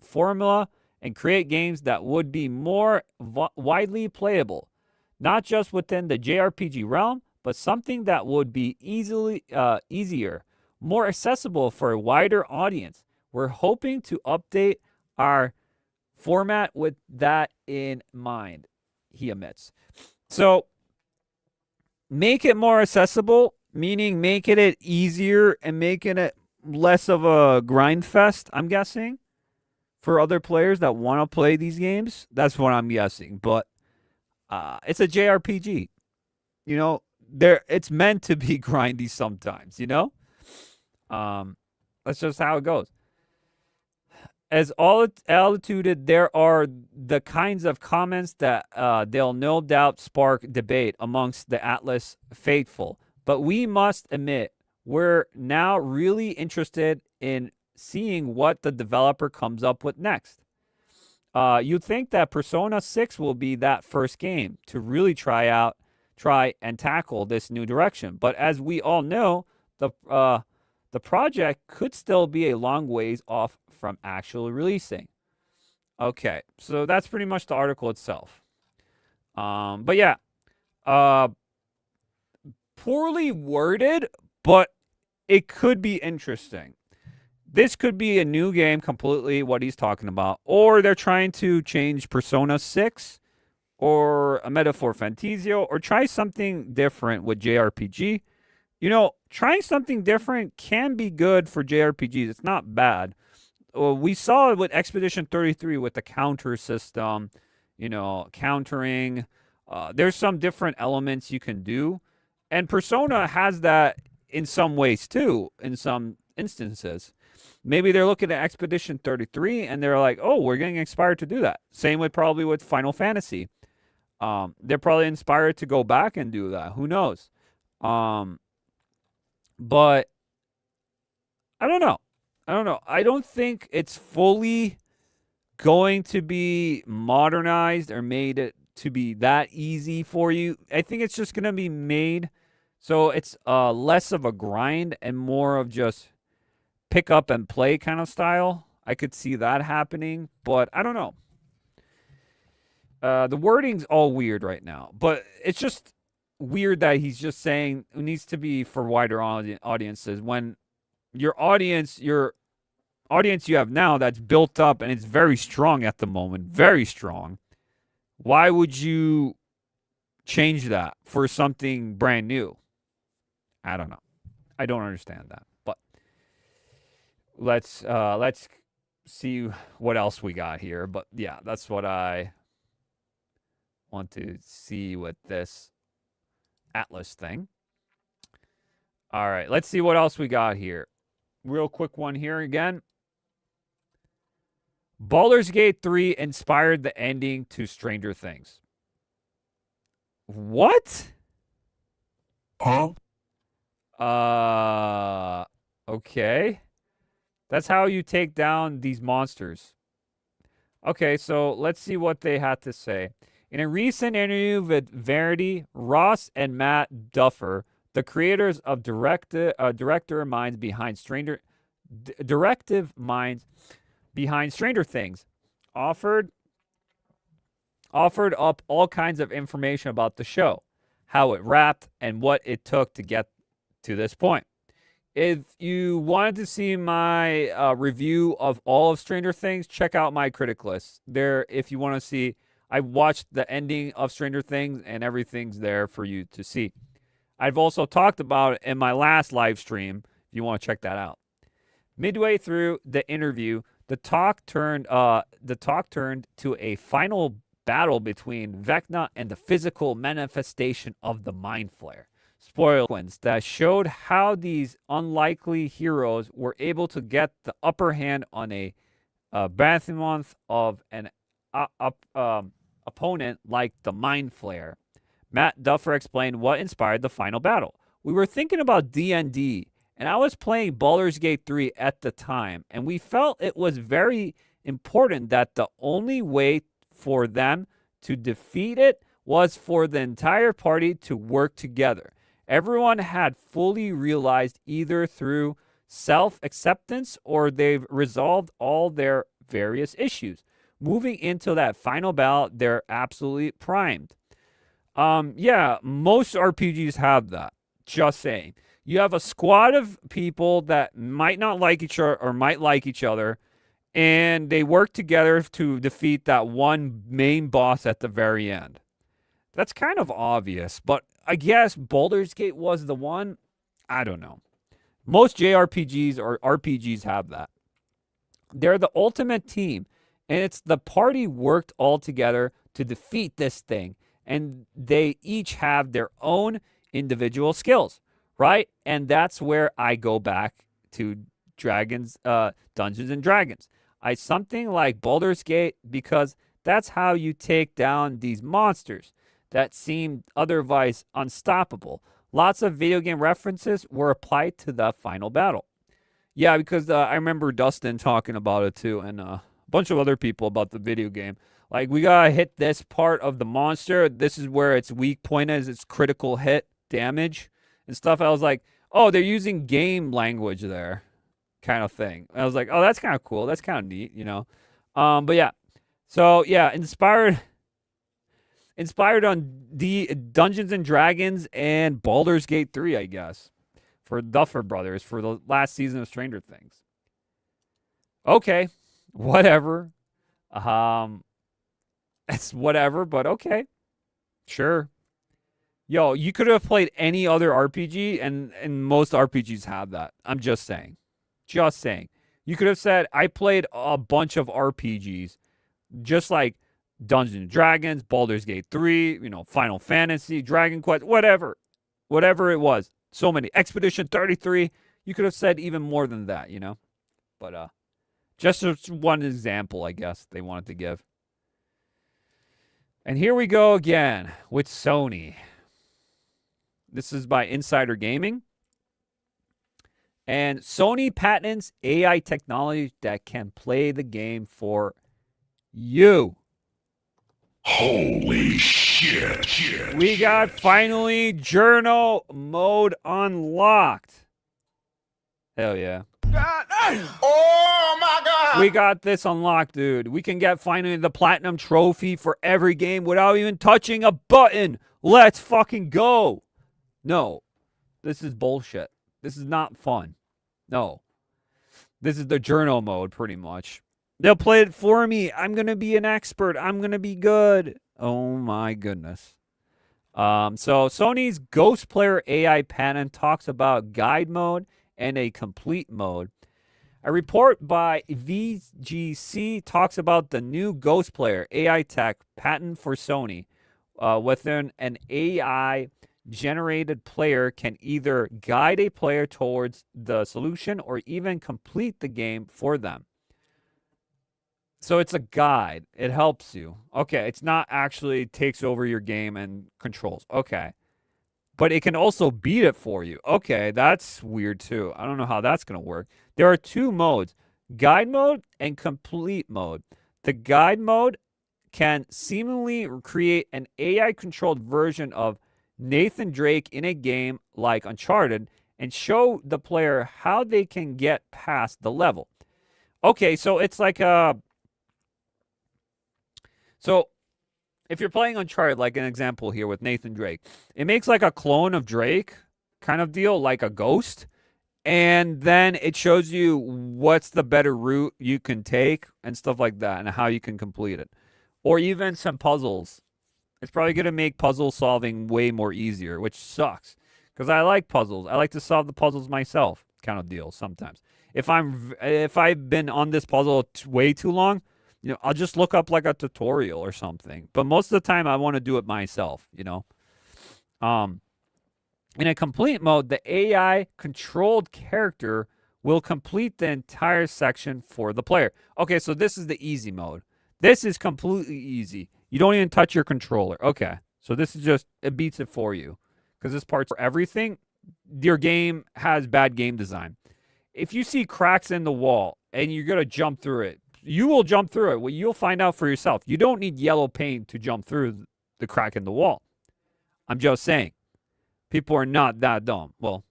formula and create games that would be more widely playable, not just within the JRPG realm, but something that would be easier, more accessible for a wider audience. We're hoping to update our format with that in mind, he admits. So, make it more accessible, meaning making it easier and making it less of a grind fest, I'm guessing, for other players that want to play these games. That's what I'm guessing. But it's a JRPG. You know, it's meant to be grindy sometimes, you know? That's just how it goes. As altitude, there are the kinds of comments that they'll no doubt spark debate amongst the Atlus faithful. But we must admit, we're now really interested in seeing what the developer comes up with next. You'd think that Persona 6 will be that first game to really try and tackle this new direction. But as we all know, the project could still be a long ways off from actually releasing. Okay, so that's pretty much the article itself. But yeah, poorly worded, but it could be interesting. This could be a new game completely, what he's talking about. Or they're trying to change Persona 6 or a Metaphor Fantasio, or try something different with JRPG. trying something different can be good for JRPGs. It's not bad. We saw it with Expedition 33 with the counter system, countering. There's some different elements you can do. And Persona has that in some ways too, in some instances. Maybe they're looking at Expedition 33 and they're like, oh, we're getting inspired to do that. Same with probably with Final Fantasy. They're probably inspired to go back and do that. Who knows? But I don't know. I don't think it's fully going to be modernized or made it to be that easy for you. I think it's just going to be made so it's less of a grind and more of just pick up and play kind of style. I could see that happening, but I don't know. The wording's all weird right now, but it's just weird that he's just saying it needs to be for wider audiences when your audience you have now that's built up and it's very strong at the moment, very strong. Why would you change that for something brand new? I don't know. I don't understand that. But let's see what else we got here. But yeah, that's what I want to see with this Atlus thing. All right, let's see what else we got here. Real quick one here again. Baldur's Gate 3 inspired the ending to Stranger Things. What? Huh? Okay. That's how you take down these monsters. Okay, so let's see what they had to say. In a recent interview with Verity, Ross and Matt Duffer, the creators of Directive Minds behind Stranger Things, offered up all kinds of information about the show, how it wrapped, and what it took to get to this point. If you wanted to see my review of all of Stranger Things, check out my critic list. There, if you want to see, I watched the ending of Stranger Things, and everything's there for you to see. I've also talked about it in my last live stream, if you want to check that out. Midway through the interview, the talk turned to a final battle between Vecna and the physical manifestation of the Mind Flayer. Spoilers that showed how these unlikely heroes were able to get the upper hand on a behemoth of an opponent like the Mind Flayer. Matt Duffer explained what inspired the final battle. We were thinking about D&D, and I was playing Baldur's Gate 3 at the time, and we felt it was very important that the only way for them to defeat it was for the entire party to work together. Everyone had fully realized either through self-acceptance or they've resolved all their various issues. Moving into that final battle, they're absolutely primed. Yeah, most RPGs have that. Just saying. You have a squad of people that might not like each other or might like each other, and they work together to defeat that one main boss at the very end. That's kind of obvious, but I guess Baldur's Gate was the one. I don't know. Most JRPGs or RPGs have that. They're the ultimate team, and it's the party worked all together to defeat this thing, and they each have their own individual skills, right? And that's where I go back to Dungeons and Dragons. Something like Baldur's Gate, because that's how you take down these monsters that seemed otherwise unstoppable. Lots of video game references were applied to the final battle. Yeah, because I remember Dustin talking about it too, and a bunch of other people about the video game. Like, we gotta hit this part of the monster. This is where its weak point is, its critical hit damage and stuff. I was like, oh, they're using game language there, kind of thing. I was like, oh, that's kind of cool. That's kind of neat, you know. But yeah, so yeah, inspired on the Dungeons and Dragons and Baldur's Gate 3, I guess, for Duffer Brothers for the last season of Stranger Things. Okay, whatever. It's whatever, but okay, sure. Yo, you could have played any other RPG, and most RPGs have that. I'm just saying. Just saying. You could have said, I played a bunch of RPGs, just like Dungeons and Dragons, Baldur's Gate 3, Final Fantasy, Dragon Quest, whatever. Whatever it was. So many. Expedition 33. You could have said even more than that, But just one example, I guess, they wanted to give. And here we go again with Sony. This is by Insider Gaming. And Sony patents AI technology that can play the game for you. Holy shit. We got finally journal mode unlocked. Hell yeah. Oh my god! We got this unlocked, dude. We can get finally the platinum trophy for every game without even touching a button. Let's fucking go. No, this is bullshit. This is not fun. No. This is the journal mode, pretty much. They'll play it for me. I'm going to be an expert. I'm going to be good. Oh, my goodness. So Sony's Ghost Player AI patent talks about guide mode and a complete mode. A report by VGC talks about the new Ghost Player AI tech patent for Sony. Within an AI generated player can either guide a player towards the solution or even complete the game for them. So it's a guide. It helps you. Okay, it's not actually takes over your game and controls. Okay. But it can also beat it for you. Okay, that's weird too. I don't know how that's going to work. There are two modes, guide mode and complete mode. The guide mode can seemingly create an AI-controlled version of Nathan Drake in a game like Uncharted and show the player how they can get past the level. Okay, so it's like a... So if you're playing Uncharted, like an example here with Nathan Drake, it makes like a clone of Drake kind of deal, like a ghost. And then it shows you what's the better route you can take and stuff like that and how you can complete it. Or even some puzzles. It's probably going to make puzzle solving way more easier, which sucks. Because I like puzzles. I like to solve the puzzles myself kind of deal sometimes. If I've been on this puzzle way too long, I'll just look up like a tutorial or something. But most of the time I want to do it myself, In a complete mode, the AI-controlled character will complete the entire section for the player. Okay, so this is the easy mode. This is completely easy. You don't even touch your controller. Okay, so this is just, it beats it for you. Because this part's for everything. Your game has bad game design. If you see cracks in the wall and you're going to jump through it, you will jump through it. Well, you'll find out for yourself. You don't need yellow paint to jump through the crack in the wall. I'm just saying. People are not that dumb. Well,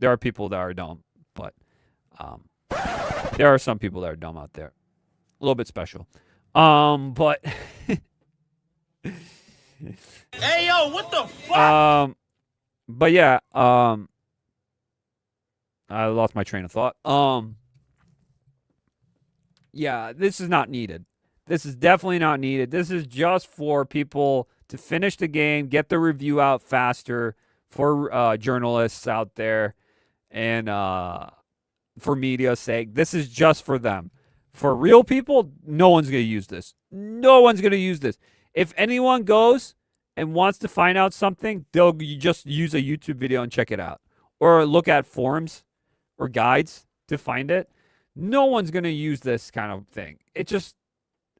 there are people that are dumb, but there are some people that are dumb out there. A little bit special. But Hey yo, what the fuck? But yeah, I lost my train of thought. Yeah, this is not needed. This is definitely not needed. This is just for people to finish the game, get the review out faster, for journalists out there, and for media's sake. This is just for them. For real people, no one's going to use this. No one's going to use this. If anyone goes and wants to find out something, they'll just use a YouTube video and check it out. Or look at forums or guides to find it. No one's going to use this kind of thing. It's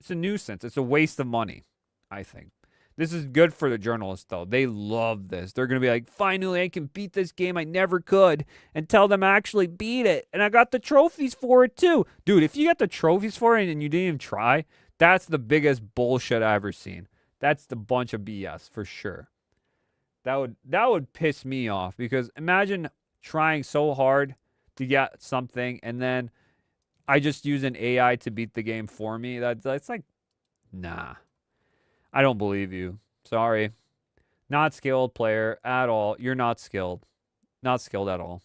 a nuisance. It's a waste of money, I think. This is good for the journalists, though. They love this. They're going to be like, finally, I can beat this game I never could and tell them I actually beat it. And I got the trophies for it, too. Dude, if you got the trophies for it and you didn't even try, that's the biggest bullshit I've ever seen. That's the bunch of BS, for sure. That would piss me off, because imagine trying so hard to get something and then I just use an AI to beat the game for me. That's like, nah. I don't believe you. Sorry. Not skilled player at all. You're not skilled. Not skilled at all.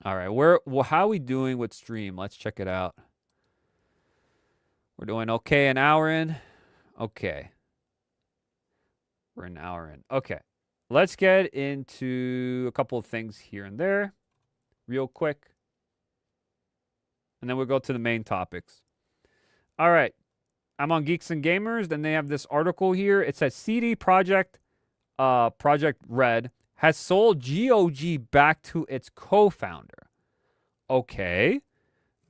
All right. How are we doing with stream? Let's check it out. We're doing okay. An hour in. Okay. We're an hour in. Okay. Let's get into a couple of things here and there real quick. And then we'll go to the main topics. All right. I'm on Geeks and Gamers. Then they have this article here. It says CD Projekt Red has sold GOG back to its co-founder. Okay.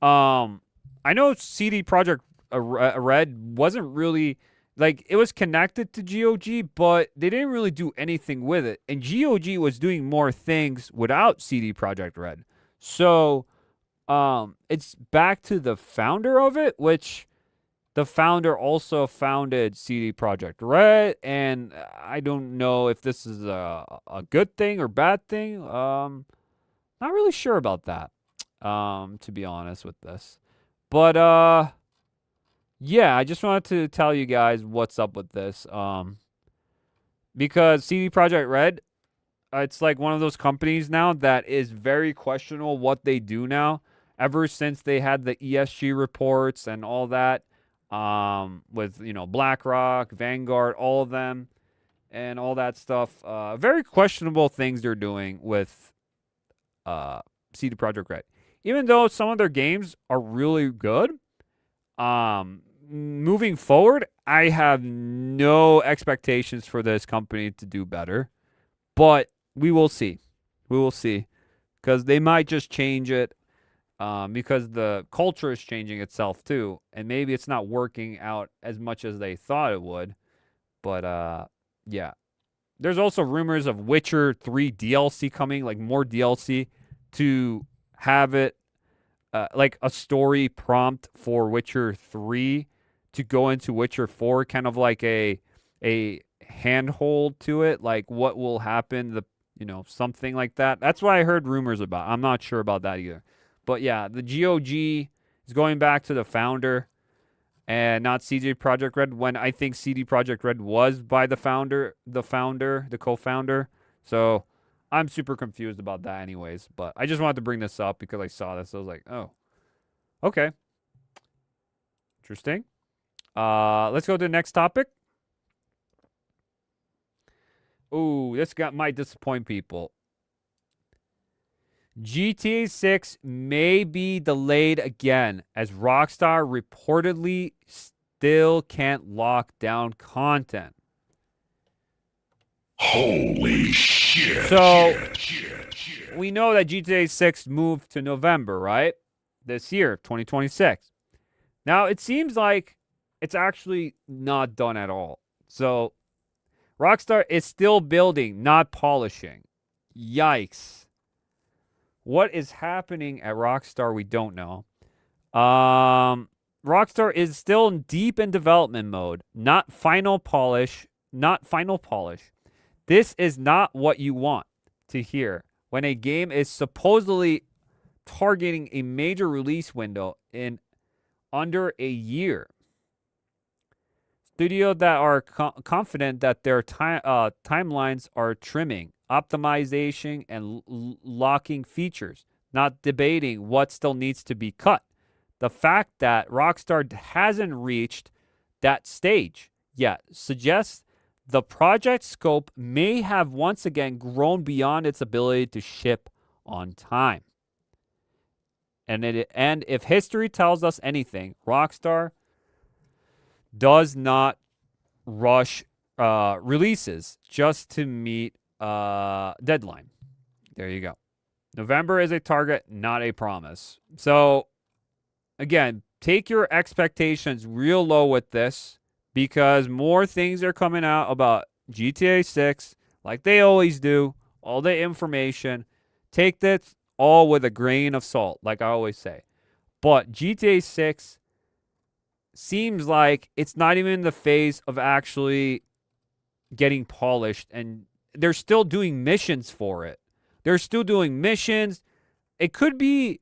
I know CD Projekt Red wasn't really, like, it was connected to GOG, but they didn't really do anything with it. And GOG was doing more things without CD Projekt Red. So, it's back to the founder of it, which the founder also founded CD Projekt Red, and I don't know if this is a good thing or bad thing. Not really sure about that, to be honest with this. But, yeah, I just wanted to tell you guys what's up with this. Because CD Projekt Red, it's like one of those companies now that is very questionable what they do now. Ever since they had the ESG reports and all that, with, you know, BlackRock, Vanguard, all of them, and all that stuff. Very questionable things they're doing with CD Projekt Red. Even though some of their games are really good, moving forward, I have no expectations for this company to do better. But we will see. We will see. Because they might just change it. Because the culture is changing itself too. And maybe it's not working out as much as they thought it would. But, yeah. There's also rumors of Witcher 3 DLC coming. Like more DLC to have it. Like a story prompt for Witcher 3 to go into Witcher 4. Kind of like a handhold to it. Like what will happen. Something like that. That's what I heard rumors about. I'm not sure about that either. But yeah, the GOG is going back to the founder and not CD Projekt Red, when I think CD Projekt Red was by the co-founder. So I'm super confused about that anyways. But I just wanted to bring this up because I saw this. I was like, oh, okay. Interesting. Let's go to the next topic. Ooh, this might disappoint people. GTA 6 may be delayed again as Rockstar reportedly still can't lock down content. Holy shit. So, we know that GTA 6 moved to November, right? This year, 2026. Now, it seems like it's actually not done at all. So, Rockstar is still building, not polishing. Yikes. What is happening at Rockstar, we don't know. Rockstar is still deep in development mode, not final polish. This is not what you want to hear when a game is supposedly targeting a major release window in under a year. Studios that are confident that their timelines are trimming, optimization, and locking features, not debating what still needs to be cut. The fact that Rockstar hasn't reached that stage yet suggests the project scope may have once again grown beyond its ability to ship on time. And if history tells us anything, Rockstar does not rush releases just to meet deadline. There you go. November is a target, not a promise. So, again, take your expectations real low with this because more things are coming out about GTA 6 like they always do. All the information. Take this all with a grain of salt, like I always say. But GTA 6 seems like it's not even in the phase of actually getting polished, and they're still doing missions for it. They're still doing missions. It could be,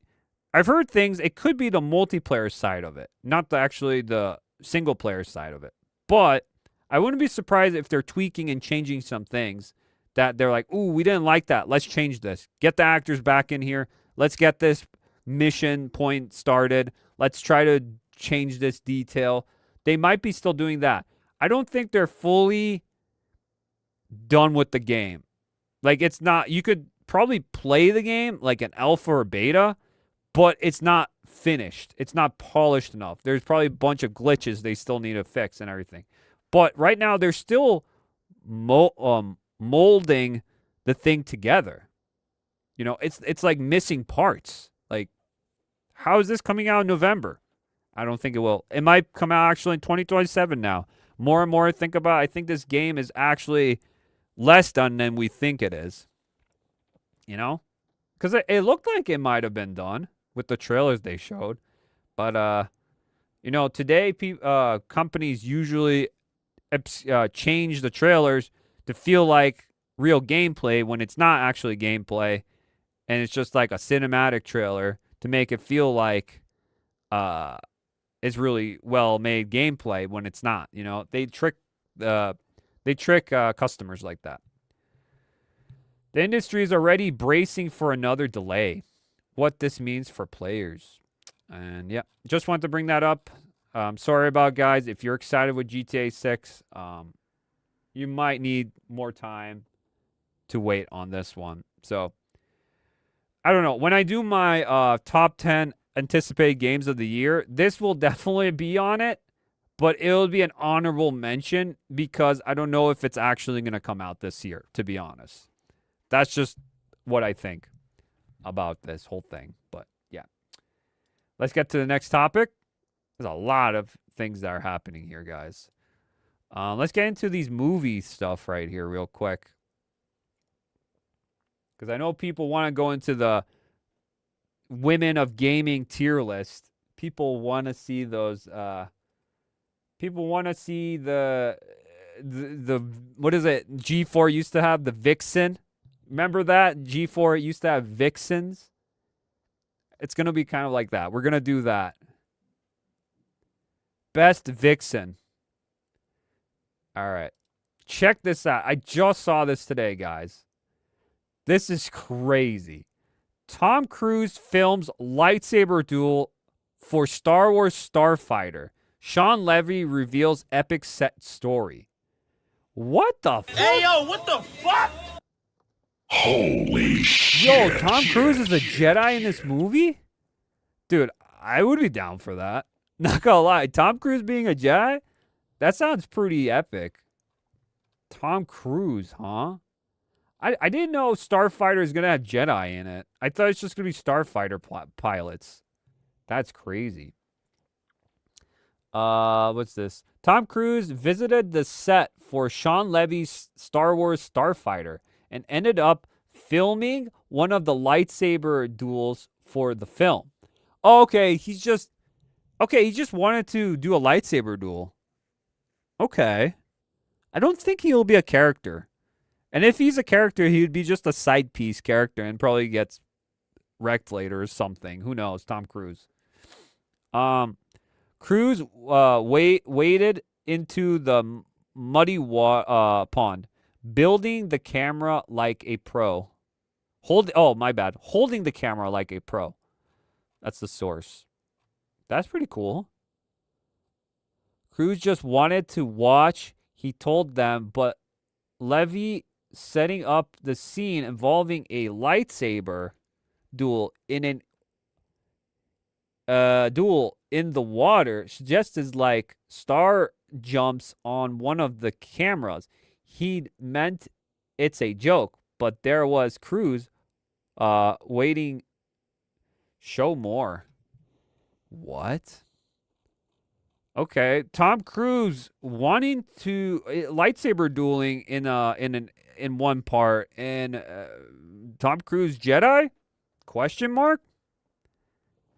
I've heard things, it could be the multiplayer side of it, not the single player side of it. But I wouldn't be surprised if they're tweaking and changing some things that they're like, ooh, we didn't like that. Let's change this. Get the actors back in here. Let's get this mission point started. Let's try to change this detail. They might be still doing that. I don't think they're fully done with the game. Like, it's not, you could probably play the game like an alpha or beta, but it's not finished. It's not polished enough. There's probably a bunch of glitches they still need to fix and everything. But right now, they're still molding the thing together. You know, it's like missing parts. Like, how is this coming out in November? I don't think it will. It might come out actually in 2027 now. More and more I think this game is actually less done than we think it is. You know? Because it looked like it might have been done with the trailers they showed. But, you know, today companies usually change the trailers to feel like real gameplay when it's not actually gameplay. And it's just like a cinematic trailer to make it feel like it's really well-made gameplay when it's not. You know, they trick customers like that. The industry is already bracing for another delay. What this means for players. And yeah, just wanted to bring that up. Sorry about guys. If you're excited with GTA 6, you might need more time to wait on this one. So, I don't know. When I do my top 10 anticipated games of the year, this will definitely be on it. But it'll be an honorable mention because I don't know if it's actually going to come out this year, to be honest. That's just what I think about this whole thing. But yeah. Let's get to the next topic. There's a lot of things that are happening here, guys. Let's get into these movie stuff right here real quick. Because I know people want to go into the women of gaming tier list. People want to see those. People want to see the what is it? G4 used to have the Vixen. Remember that? G4 used to have Vixens. It's going to be kind of like that. We're going to do that. Best Vixen. All right. Check this out. I just saw this today, guys. This is crazy. Tom Cruise films lightsaber duel for Star Wars Starfighter. Sean Levy reveals epic set story. What the fuck? Hey, yo, what the fuck? Holy shit. Yo, Tom Cruise is a Jedi in this movie? Dude, I would be down for that. Not gonna lie. Tom Cruise being a Jedi? That sounds pretty epic. Tom Cruise, huh? I didn't know Starfighter is going to have Jedi in it. I thought it's just going to be Starfighter pilots. That's crazy. What's this? Tom Cruise visited the set for Sean Levy's Star Wars Starfighter and ended up filming one of the lightsaber duels for the film. Oh, okay, he just wanted to do a lightsaber duel. Okay. I don't think he'll be a character. And if he's a character, he would be just a side piece character and probably gets wrecked later or something. Who knows? Tom Cruise. Cruise waded into the muddy pond, building the camera like a pro. Holding the camera like a pro. That's the source. That's pretty cool. Cruise just wanted to watch, he told them, but Levy setting up the scene involving a lightsaber duel in the water suggested like Star jumps on one of the cameras. He meant it's a joke, but there was Cruise waiting. Show more. What? Okay, Tom Cruise wanting to lightsaber dueling in one part, and Tom Cruise Jedi? Question mark?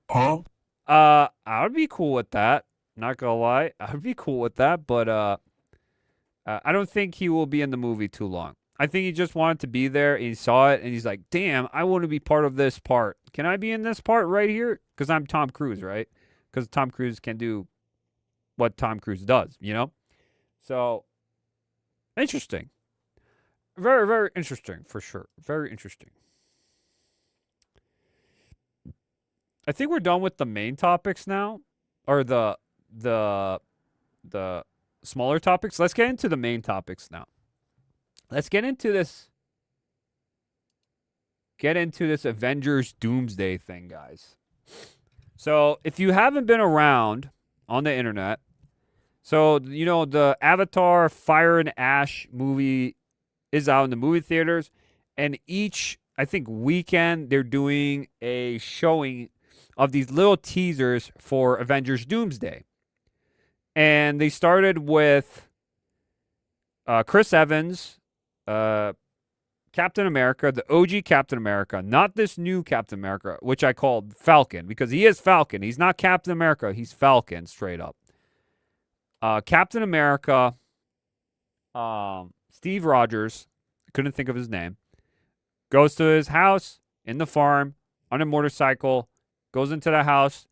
Huh? I would be cool with that. Not gonna lie, I would be cool with that, but I don't think he will be in the movie too long. I think he just wanted to be there, and he saw it, and he's like, damn, I want to be part of this part. Can I be in this part right here? Because I'm Tom Cruise, right? Because Tom Cruise can do what Tom Cruise does, you know? So, interesting. Very, very interesting, for sure. Very interesting. I think we're done with the main topics now. Or the smaller topics. Let's get into the main topics now. let's get into this. Get into this Avengers Doomsday thing, guys. So, if you haven't been around on the internet, so, you know, the Avatar Fire and Ash movie is out in the movie theaters, and each, I think, weekend, they're doing a showing of these little teasers for Avengers Doomsday. And they started with Chris Evans, Captain America, the OG Captain America, not this new Captain America, which I called Falcon, because he is Falcon. He's not Captain America. He's Falcon, straight up. Captain America, Steve Rogers, couldn't think of his name, goes to his house in the farm on a motorcycle, goes into the house,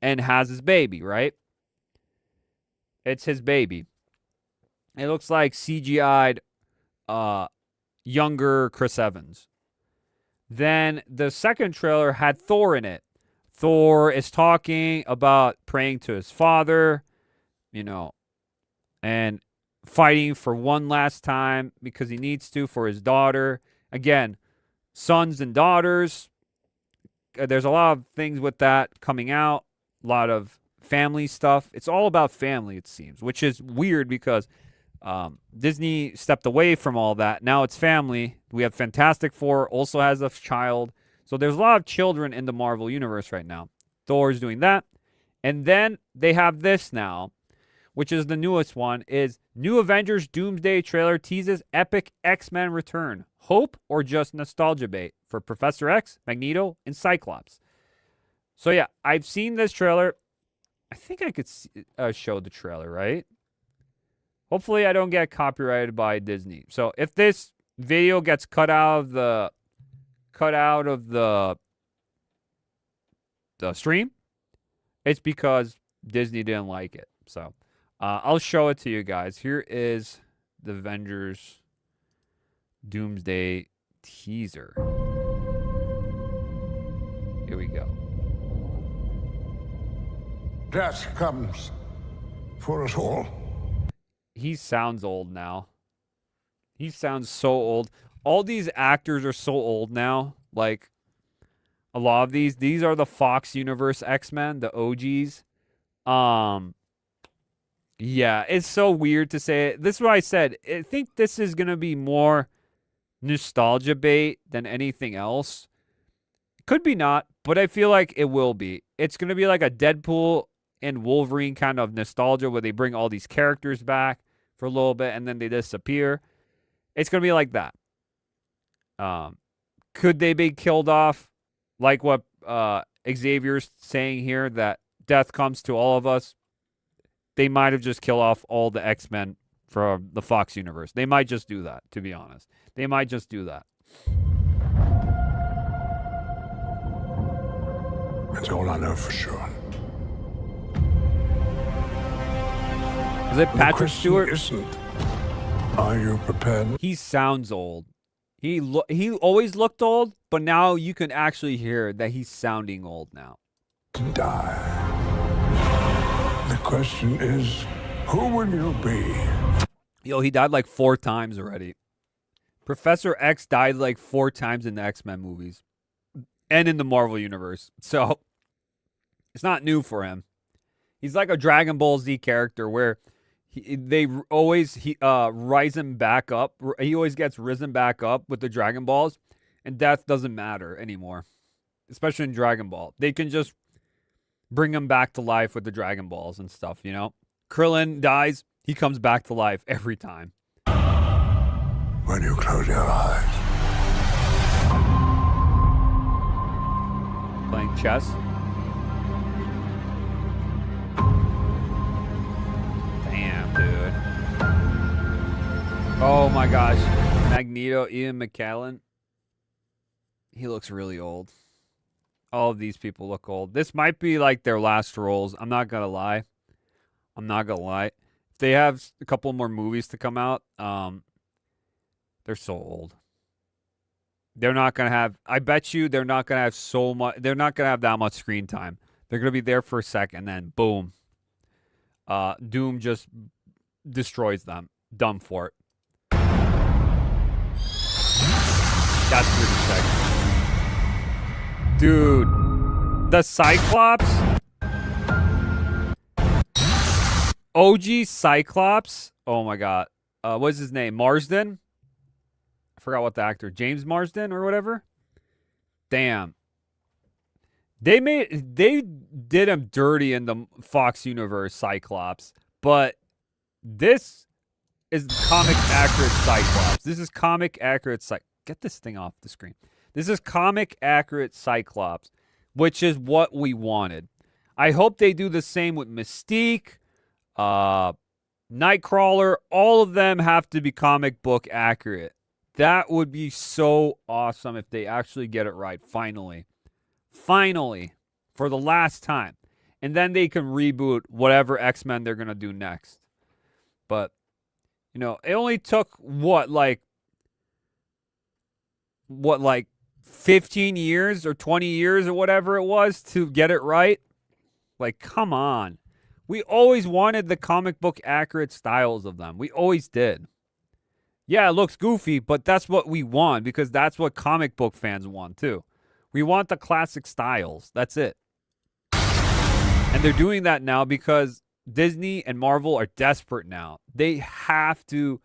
and has his baby, right? It's his baby. It looks like CGI'd younger Chris Evans. Then the second trailer had Thor in it. Thor is talking about praying to his father, you know, and fighting for one last time because he needs to for his daughter. Again, sons and daughters. There's a lot of things with that coming out. A lot of family stuff. It's all about family, it seems, which is weird because Disney stepped away from all that. Now it's family. We have Fantastic Four, also has a child. So there's a lot of children in the Marvel Universe right now. Thor's doing that. And then they have this now, which is the newest one, is new Avengers Doomsday trailer teases epic X-Men return. Hope or just nostalgia bait for Professor X, Magneto, and Cyclops. So yeah, I've seen this trailer. I think I could show the trailer, right? Hopefully I don't get copyrighted by Disney. So if this video gets cut out of the stream, it's because Disney didn't like it. So I'll show it to you guys. Here is the Avengers Doomsday teaser. Here we go. Death comes for us all. He sounds old now. He sounds so old. All these actors are so old now. Like, a lot of these are the Fox Universe X-Men, the OGs. Yeah, it's so weird to say it. This is what I said. I think this is going to be more nostalgia bait than anything else. Could be not, but I feel like it will be. It's going to be like a Deadpool and Wolverine kind of nostalgia where they bring all these characters back for a little bit and then they disappear. It's going to be like that. Could they be killed off like what Xavier's saying here, that death comes to all of us? They might have just killed off all the X-Men from the Fox universe. They might just do that, to be honest. They might just do that. That's all I know for sure. Is it Patrick Stewart? Isn't, are you prepared? He sounds old. He always looked old, but now you can actually hear that he's sounding old now. To die. The question is, who will you be? Yo, he died like 4 times already. Professor X died like 4 times in the X-Men movies and in the Marvel Universe. So it's not new for him. He's like a Dragon Ball Z character where they always rise him back up. He always gets risen back up with the Dragon Balls, and death doesn't matter anymore, especially in Dragon Ball. They can just bring him back to life with the Dragon Balls and stuff, you know? Krillin dies, he comes back to life every time. When you close your eyes. Playing chess. Damn, dude. Oh my gosh. Magneto, Ian McKellen. He looks really old. All of these people look old. This might be like their last roles. I'm not gonna lie. If they have a couple more movies to come out, they're so old. They're not gonna have. I bet you they're not gonna have so much. They're not gonna have that much screen time. They're gonna be there for a second, and then boom. Doom just destroys them. Done for it. That's pretty sick. Dude, the Cyclops, OG Cyclops. Oh my god. What's his name? Marsden? I forgot what the actor. James Marsden or whatever? Damn. They did him dirty in the Fox universe, Cyclops, but this is comic accurate Cyclops. This is comic accurate Get this thing off the screen. This is comic accurate Cyclops, which is what we wanted. I hope they do the same with Mystique, Nightcrawler. All of them have to be comic book accurate. That would be so awesome if they actually get it right, finally. Finally, for the last time. And then they can reboot whatever X-Men they're going to do next. But, you know, it only took, like 15 years or 20 years or whatever it was to get it right? Like, come on. We always wanted the comic book accurate styles of them. We always did. Yeah, it looks goofy, but that's what we want because that's what comic book fans want too. We want the classic styles. That's it. And they're doing that now because Disney and Marvel are desperate now. They have to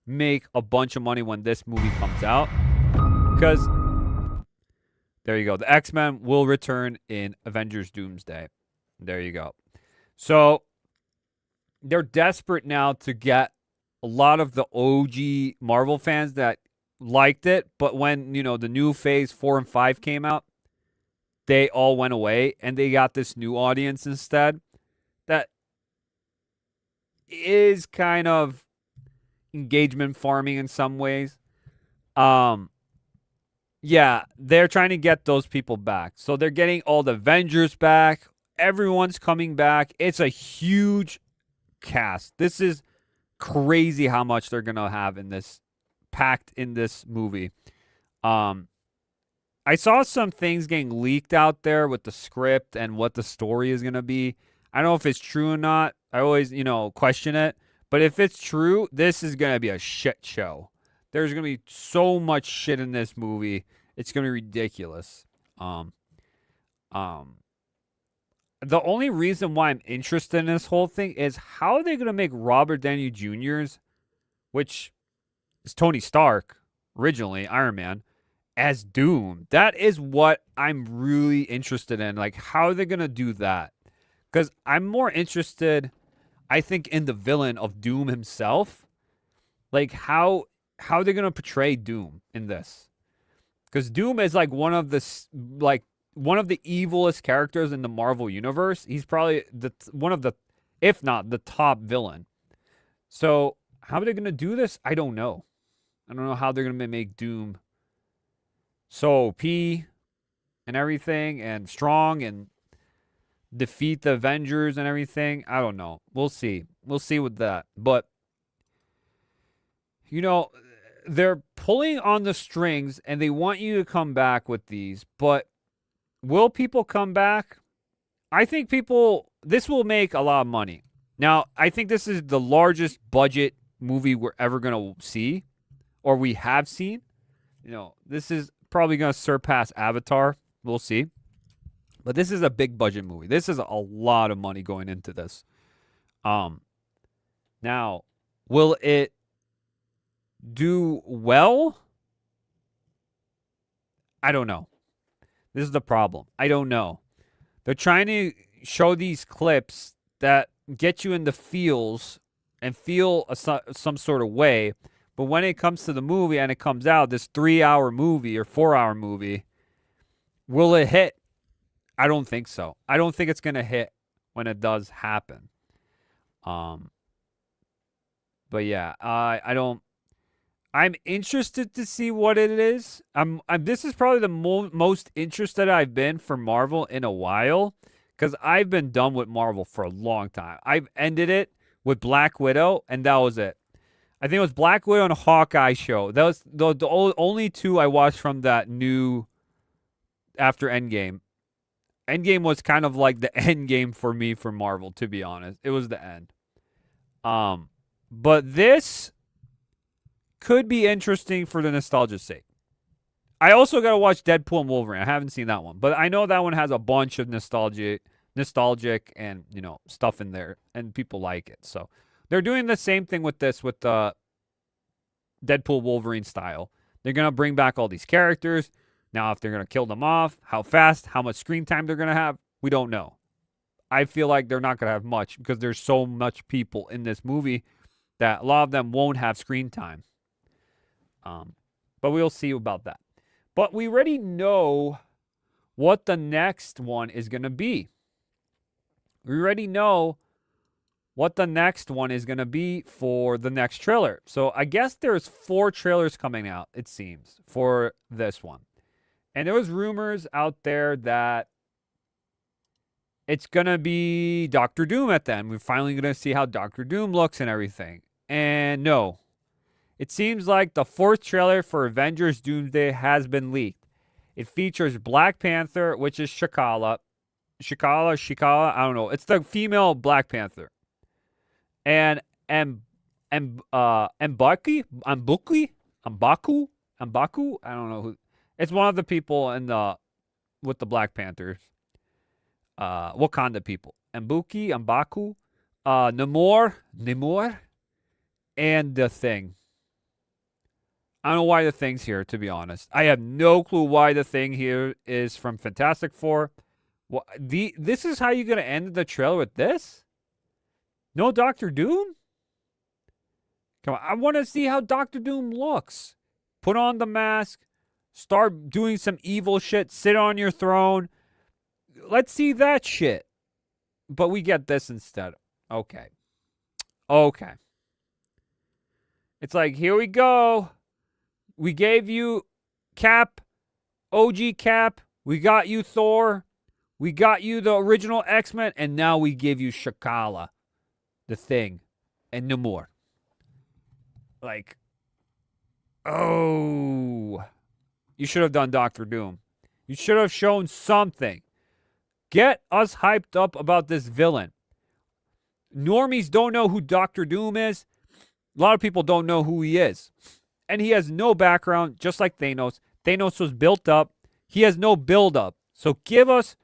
make a bunch of money when this movie comes out. Because, there you go. The X-Men will return in Avengers Doomsday. There you go. So, they're desperate now to get a lot of the OG Marvel fans that liked it, but when, you know, the new phase 4 and 5 came out, they all went away and they got this new audience instead that is kind of engagement farming in some ways. Yeah, they're trying to get those people back. So they're getting all the Avengers back. Everyone's coming back. It's a huge cast. This is crazy how much they're going to have in this packed in this movie. I saw some things getting leaked out there with the script and what the story is going to be. I don't know if it's true or not. I always, question it. But if it's true, this is going to be a shit show. There's going to be so much shit in this movie. It's going to be ridiculous. The only reason why I'm interested in this whole thing is how are they going to make Robert Downey Jr.'s, which is Tony Stark, originally, Iron Man, as Doom. That is what I'm really interested in. Like, how are they going to do that? Because I'm more interested, I think, in the villain of Doom himself. Like, how are they going to portray Doom in this? Because Doom is like one of the evilest characters in the Marvel universe. He's probably one of the, if not the top villain. So how are they going to do this? I don't know. I don't know how they're going to make Doom so OP and everything and strong and defeat the Avengers and everything. I don't know. We'll see. We'll see with that. But, they're pulling on the strings and they want you to come back with these. But will people come back? I think this will make a lot of money. Now, I think this is the largest budget movie we're ever going to see, or we have seen. This is probably going to surpass Avatar. We'll see. But this is a big budget movie. This is a lot of money going into this. Now, will it do well? I don't know. This is the problem. I don't know. They're trying to show these clips that get you in the feels and feel some sort of way. But when it comes to the movie and it comes out, this 3-hour movie or 4-hour movie, will it hit? I don't think so. I don't think it's going to hit when it does happen. But yeah, I'm interested to see what it is. This is probably the most interested I've been for Marvel in a while because I've been done with Marvel for a long time. I've ended it with Black Widow, and that was it. I think it was Black Widow and Hawkeye show. That was the only two I watched from that new after Endgame. Endgame was kind of like the end game for me for Marvel, to be honest. It was the end. But this could be interesting for the nostalgia's sake. I also got to watch Deadpool and Wolverine. I haven't seen that one, but I know that one has a bunch of nostalgic and, you know, stuff in there, and people like it. So they're doing the same thing with this, with the Deadpool Wolverine style. They're going to bring back all these characters. Now, if they're going to kill them off, how fast, how much screen time they're going to have, we don't know. I feel like they're not going to have much because there's so much people in this movie that a lot of them won't have screen time. But we'll see about that. But we already know what the next one is going to be. We already know what the next one is going to be for the next trailer. So I guess there's 4 trailers coming out, it seems, for this one. And there was rumors out there that it's going to be Doctor Doom at the end. We're finally going to see how Doctor Doom looks and everything. And no. It seems like the 4th trailer for Avengers Doomsday has been leaked. It features Black Panther, which is Shakala, I don't know. It's the female Black Panther. And Mbaku, I don't know who. It's one of the people in the with the Black Panthers. Wakanda people. Mbaku, Namor, and the Thing. I don't know why the Thing's here, to be honest. I have no clue why the Thing here is from Fantastic Four. This is how you're going to end the trailer with this? No Doctor Doom? Come on, I want to see how Doctor Doom looks. Put on the mask. Start doing some evil shit. Sit on your throne. Let's see that shit. But we get this instead. Okay. It's like, here we go. We gave you Cap, OG Cap. We got you Thor. We got you the original X-Men. And now we give you Shakala, the Thing, and Namor. Like, oh. You should have done Doctor Doom. You should have shown something. Get us hyped up about this villain. Normies don't know who Doctor Doom is. A lot of people don't know who he is. And he has no background, just like Thanos. Thanos was built up. He has no build-up. So give us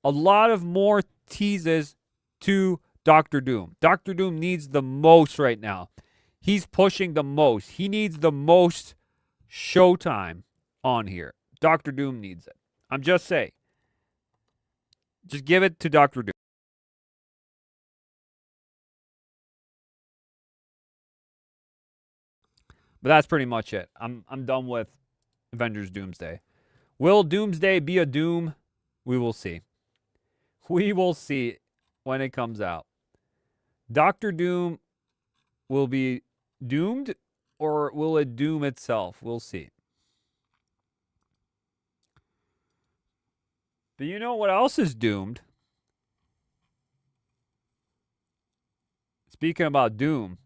a lot of more teases to Doctor Doom. Doctor Doom needs the most right now. He's pushing the most. He needs the most showtime on here. Doctor Doom needs it. I'm just saying. Just give it to Doctor Doom. But that's pretty much it. I'm done with Avengers Doomsday. Will Doomsday be a Doom? We will see. We will see when it comes out. Doctor Doom will be doomed, or will it doom itself? We'll see. But you know what else is doomed? Speaking about Doom.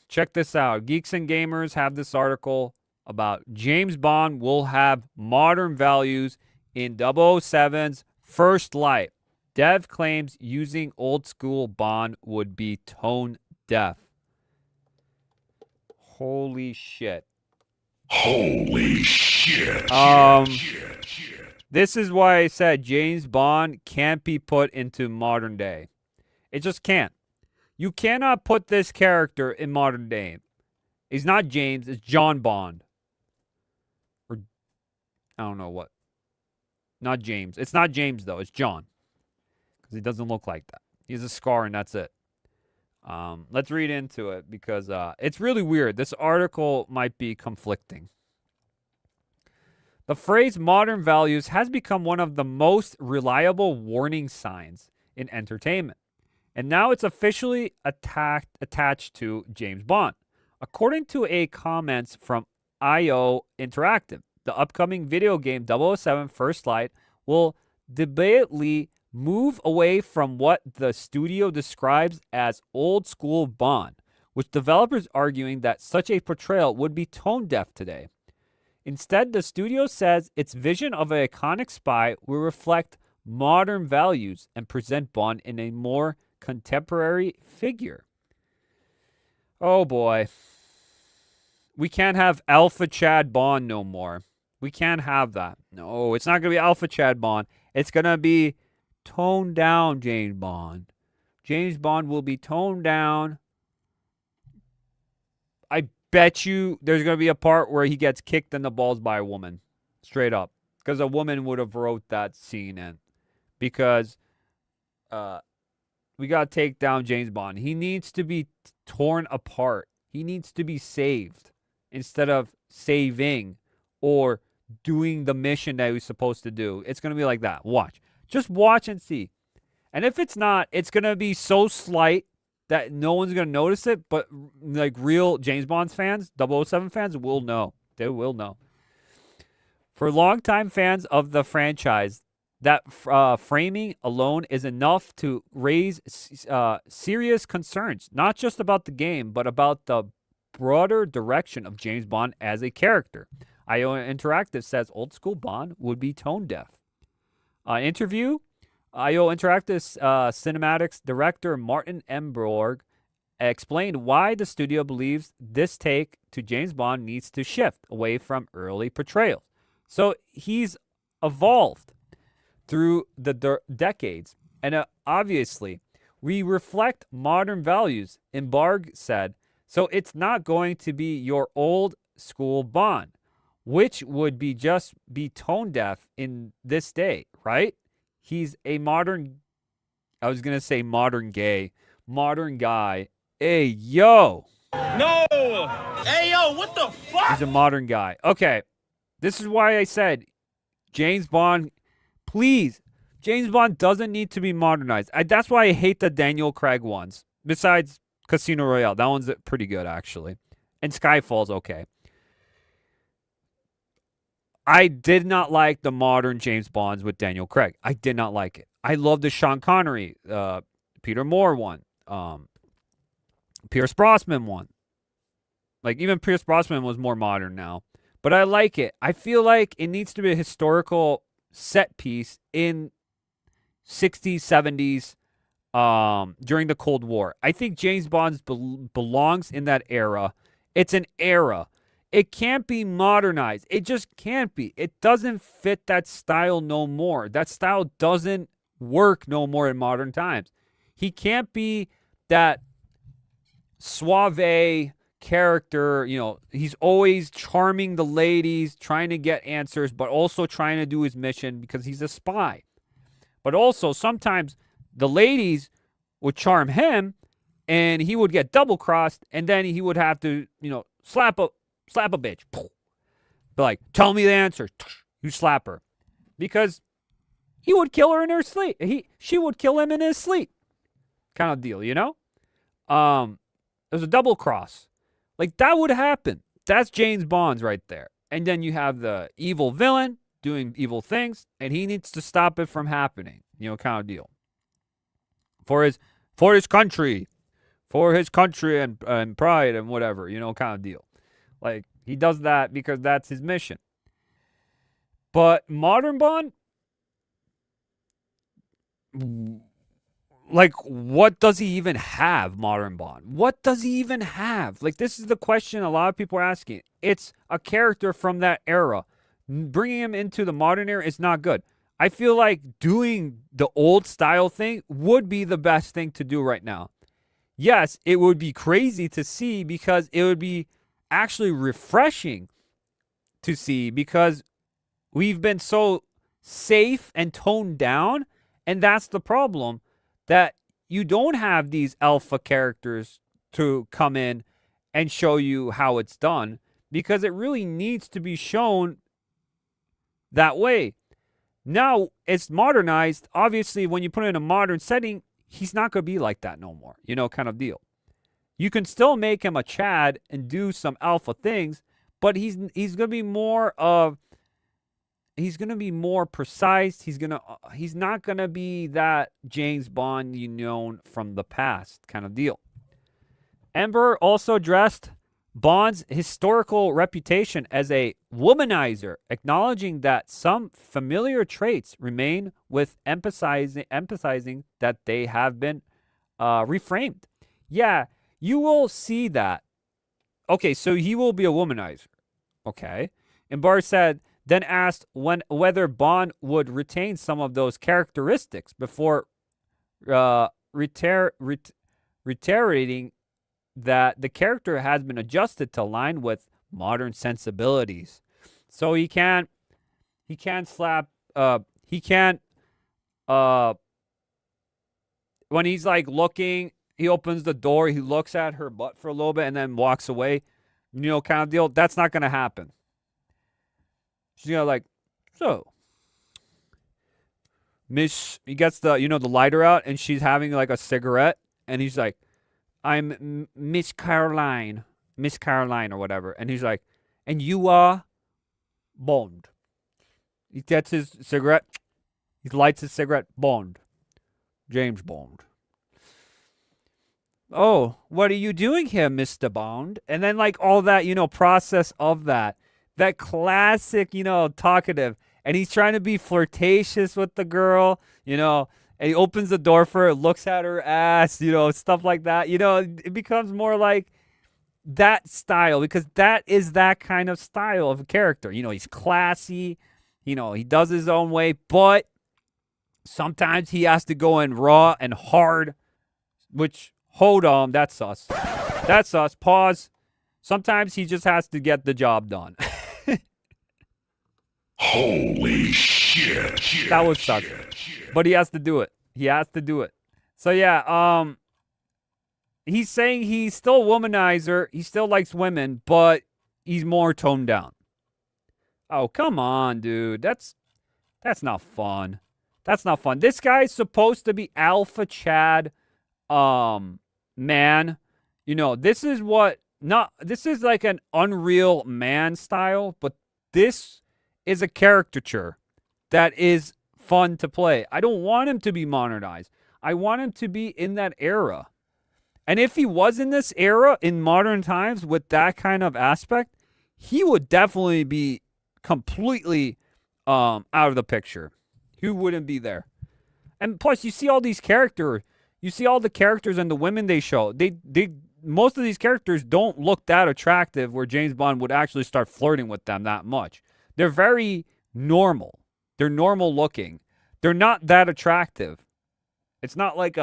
Check this out. Geeks and Gamers have this article about James Bond will have modern values in 007's First Light. Dev claims using old school Bond would be tone deaf. Holy shit. Holy shit. This is why I said James Bond can't be put into modern day. It just can't. You cannot put this character in modern day. He's not James, it's John Bond. Or, I don't know what. Not James. It's not James, though. It's John. Because he doesn't look like that. He has a scar, and that's it. Let's read into it, because it's really weird. This article might be conflicting. The phrase modern values has become one of the most reliable warning signs in entertainment. And now it's officially attached to James Bond. According to a comments from IO Interactive, the upcoming video game 007 First Light will debatably move away from what the studio describes as old school Bond, with developers arguing that such a portrayal would be tone deaf today. Instead, the studio says its vision of an iconic spy will reflect modern values and present Bond in a more contemporary figure. Oh boy. We can't have Alpha Chad Bond no more. We can't have that. No, it's not going to be Alpha Chad Bond. It's going to be toned down James Bond. James Bond will be toned down. I bet you there's going to be a part where he gets kicked in the balls by a woman. Straight up. Because a woman would have wrote that scene in. Because we got to take down James Bond. He needs to be torn apart. He needs to be saved instead of saving or doing the mission that he was supposed to do. It's going to be like that. Watch. Just watch and see. And if it's not, it's going to be so slight that no one's going to notice it. But like real James Bond fans, 007 fans will know. They will know. For longtime fans of the franchise, that framing alone is enough to raise serious concerns, not just about the game, but about the broader direction of James Bond as a character. IO Interactive says old school Bond would be tone deaf. Interview, IO Interactive Cinematics director Martin Emborg explained why the studio believes this take to James Bond needs to shift away from early portrayals. So he's evolved through the decades. And obviously, we reflect modern values, Emborg said. So it's not going to be your old school Bond, which would be just be tone deaf in this day, right? He's a modern, I was going to say modern gay, modern guy. Hey, yo. No! Hey, yo, what the fuck? He's a modern guy. Okay. This is why I said James Bond, please. James Bond doesn't need to be modernized. That's why I hate the Daniel Craig ones. Besides Casino Royale. That one's pretty good, actually. And Skyfall's okay. I did not like the modern James Bonds with Daniel Craig. I did not like it. I love the Sean Connery, Peter Moore one, Pierce Brosnan one. Like, even Pierce Brosnan was more modern now. But I like it. I feel like it needs to be a historical set piece in 60s, 70s, during the Cold War. I think James Bond belongs in that era. It's an era. It can't be modernized. It just can't be. It doesn't fit that style no more. That style doesn't work no more in modern times. He can't be that suave character. You know, he's always charming the ladies, trying to get answers, but also trying to do his mission because he's a spy. But also sometimes the ladies would charm him and he would get double-crossed, and then he would have to, you know, slap a bitch. Be like, tell me the answer. You slap her. Because he would kill her in her sleep. She would kill him in his sleep. Kind of deal, you know? There's a double cross. Like, that would happen. That's James Bond's right there. And then you have the evil villain doing evil things, and he needs to stop it from happening. You know, kind of deal. For his country. For his country and pride and whatever, you know, kind of deal. Like, he does that because that's his mission. But modern Bond, like, what does he even have, modern Bond? What does he even have? Like, this is the question a lot of people are asking. It's a character from that era. Bringing him into the modern era is not good. I feel like doing the old style thing would be the best thing to do right now. Yes, it would be crazy to see because it would be actually refreshing to see because we've been so safe and toned down, and that's the problem, that you don't have these alpha characters to come in and show you how it's done because it really needs to be shown that way. Now it's modernized. Obviously, when you put it in a modern setting, he's not going to be like that no more, you know, kind of deal. You can still make him a Chad and do some alpha things, but he's going to be more precise. He's not going to be that James Bond you know from the past kind of deal. Ember also addressed Bond's historical reputation as a womanizer, acknowledging that some familiar traits remain with emphasizing that they have been reframed. Yeah, you will see that Okay, so he will be a womanizer. Okay. And Barr said, then asked whether Bond would retain some of those characteristics before reiterating that the character has been adjusted to align with modern sensibilities. So he can't slap, he can't, when he's like looking, he opens the door, he looks at her butt for a little bit and then walks away, kind of deal. That's not going to happen. She's going to like, so, Miss, he gets the, the lighter out and she's having like a cigarette and he's like, I'm Miss Caroline or whatever. And he's like, and you are Bond. He gets his cigarette. He lights his cigarette. Bond. James Bond. Oh, what are you doing here, Mr. Bond? And then like all that, process of that classic, talkative. And he's trying to be flirtatious with the girl, and he opens the door for her, looks at her ass, stuff like that. It becomes more like that style because that is that kind of style of a character. He's classy, he does his own way, but sometimes he has to go in raw and hard, which, hold on, that's sus. That's sus. Pause. Sometimes he just has to get the job done. Holy shit. That was sus. But he has to do it. So yeah, he's saying he's still a womanizer. He still likes women, but he's more toned down. Oh, come on, dude. That's not fun. That's not fun. This guy's supposed to be alpha Chad, man. This is like an Unreal Man style, but this is a caricature that is fun to play. I don't want him to be modernized. I want him to be in that era. And if he was in this era in modern times with that kind of aspect, he would definitely be completely out of the picture. He wouldn't be there. And plus, you see all these characters. You see all the characters and the women they show. Most of these characters don't look that attractive where James Bond would actually start flirting with them that much. They're very normal. They're normal looking. They're not that attractive. It's not like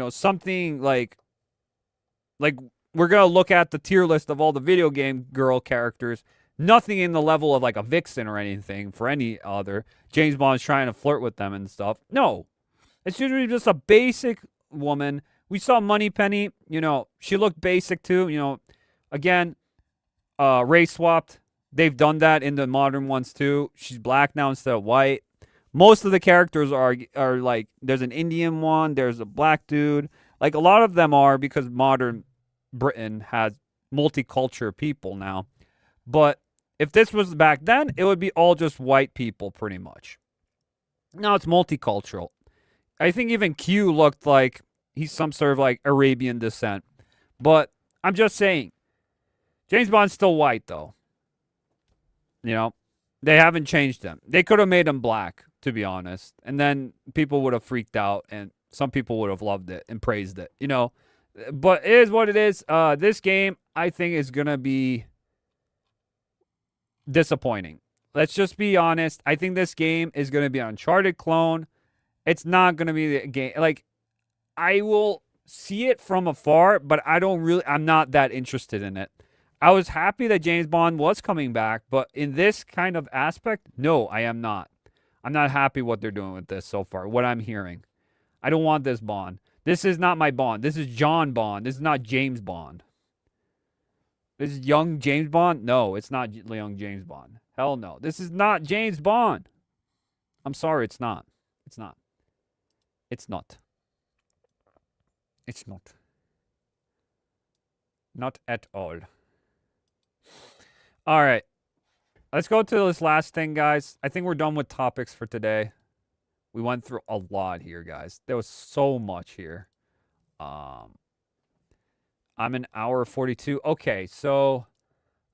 something like we're going to look at the tier list of all the video game girl characters. Nothing in the level of like a Vixen or anything for any other. James Bond's trying to flirt with them and stuff. No. It's usually just a basic woman. We saw Moneypenny, she looked basic too, again, race swapped. They've done that in the modern ones too. She's black now instead of white. Most of the characters are like, there's an Indian one, there's a black dude. Like a lot of them are because modern Britain has multicultural people now. But if this was back then, it would be all just white people pretty much. Now it's multicultural. I think even Q looked like he's some sort of like Arabian descent. But I'm just saying, James Bond's still white though. They haven't changed him. They could have made him black, to be honest. And then people would have freaked out and some people would have loved it and praised it, But it is what it is. This game, I think, is going to be disappointing. Let's just be honest. I think this game is going to be an Uncharted clone. It's not going to be the game. Like, I will see it from afar, but I'm not that interested in it. I was happy that James Bond was coming back, but in this kind of aspect, no, I am not. I'm not happy what they're doing with this so far, what I'm hearing. I don't want this Bond. This is not my Bond. This is John Bond. This is not James Bond. This is young James Bond? No, it's not young James Bond. Hell no. This is not James Bond. I'm sorry, it's not. It's not. It's not. It's not. Not at all. All right. Let's go to this last thing, guys. I think we're done with topics for today. We went through a lot here, guys. There was so much here. I'm an hour 42. Okay, so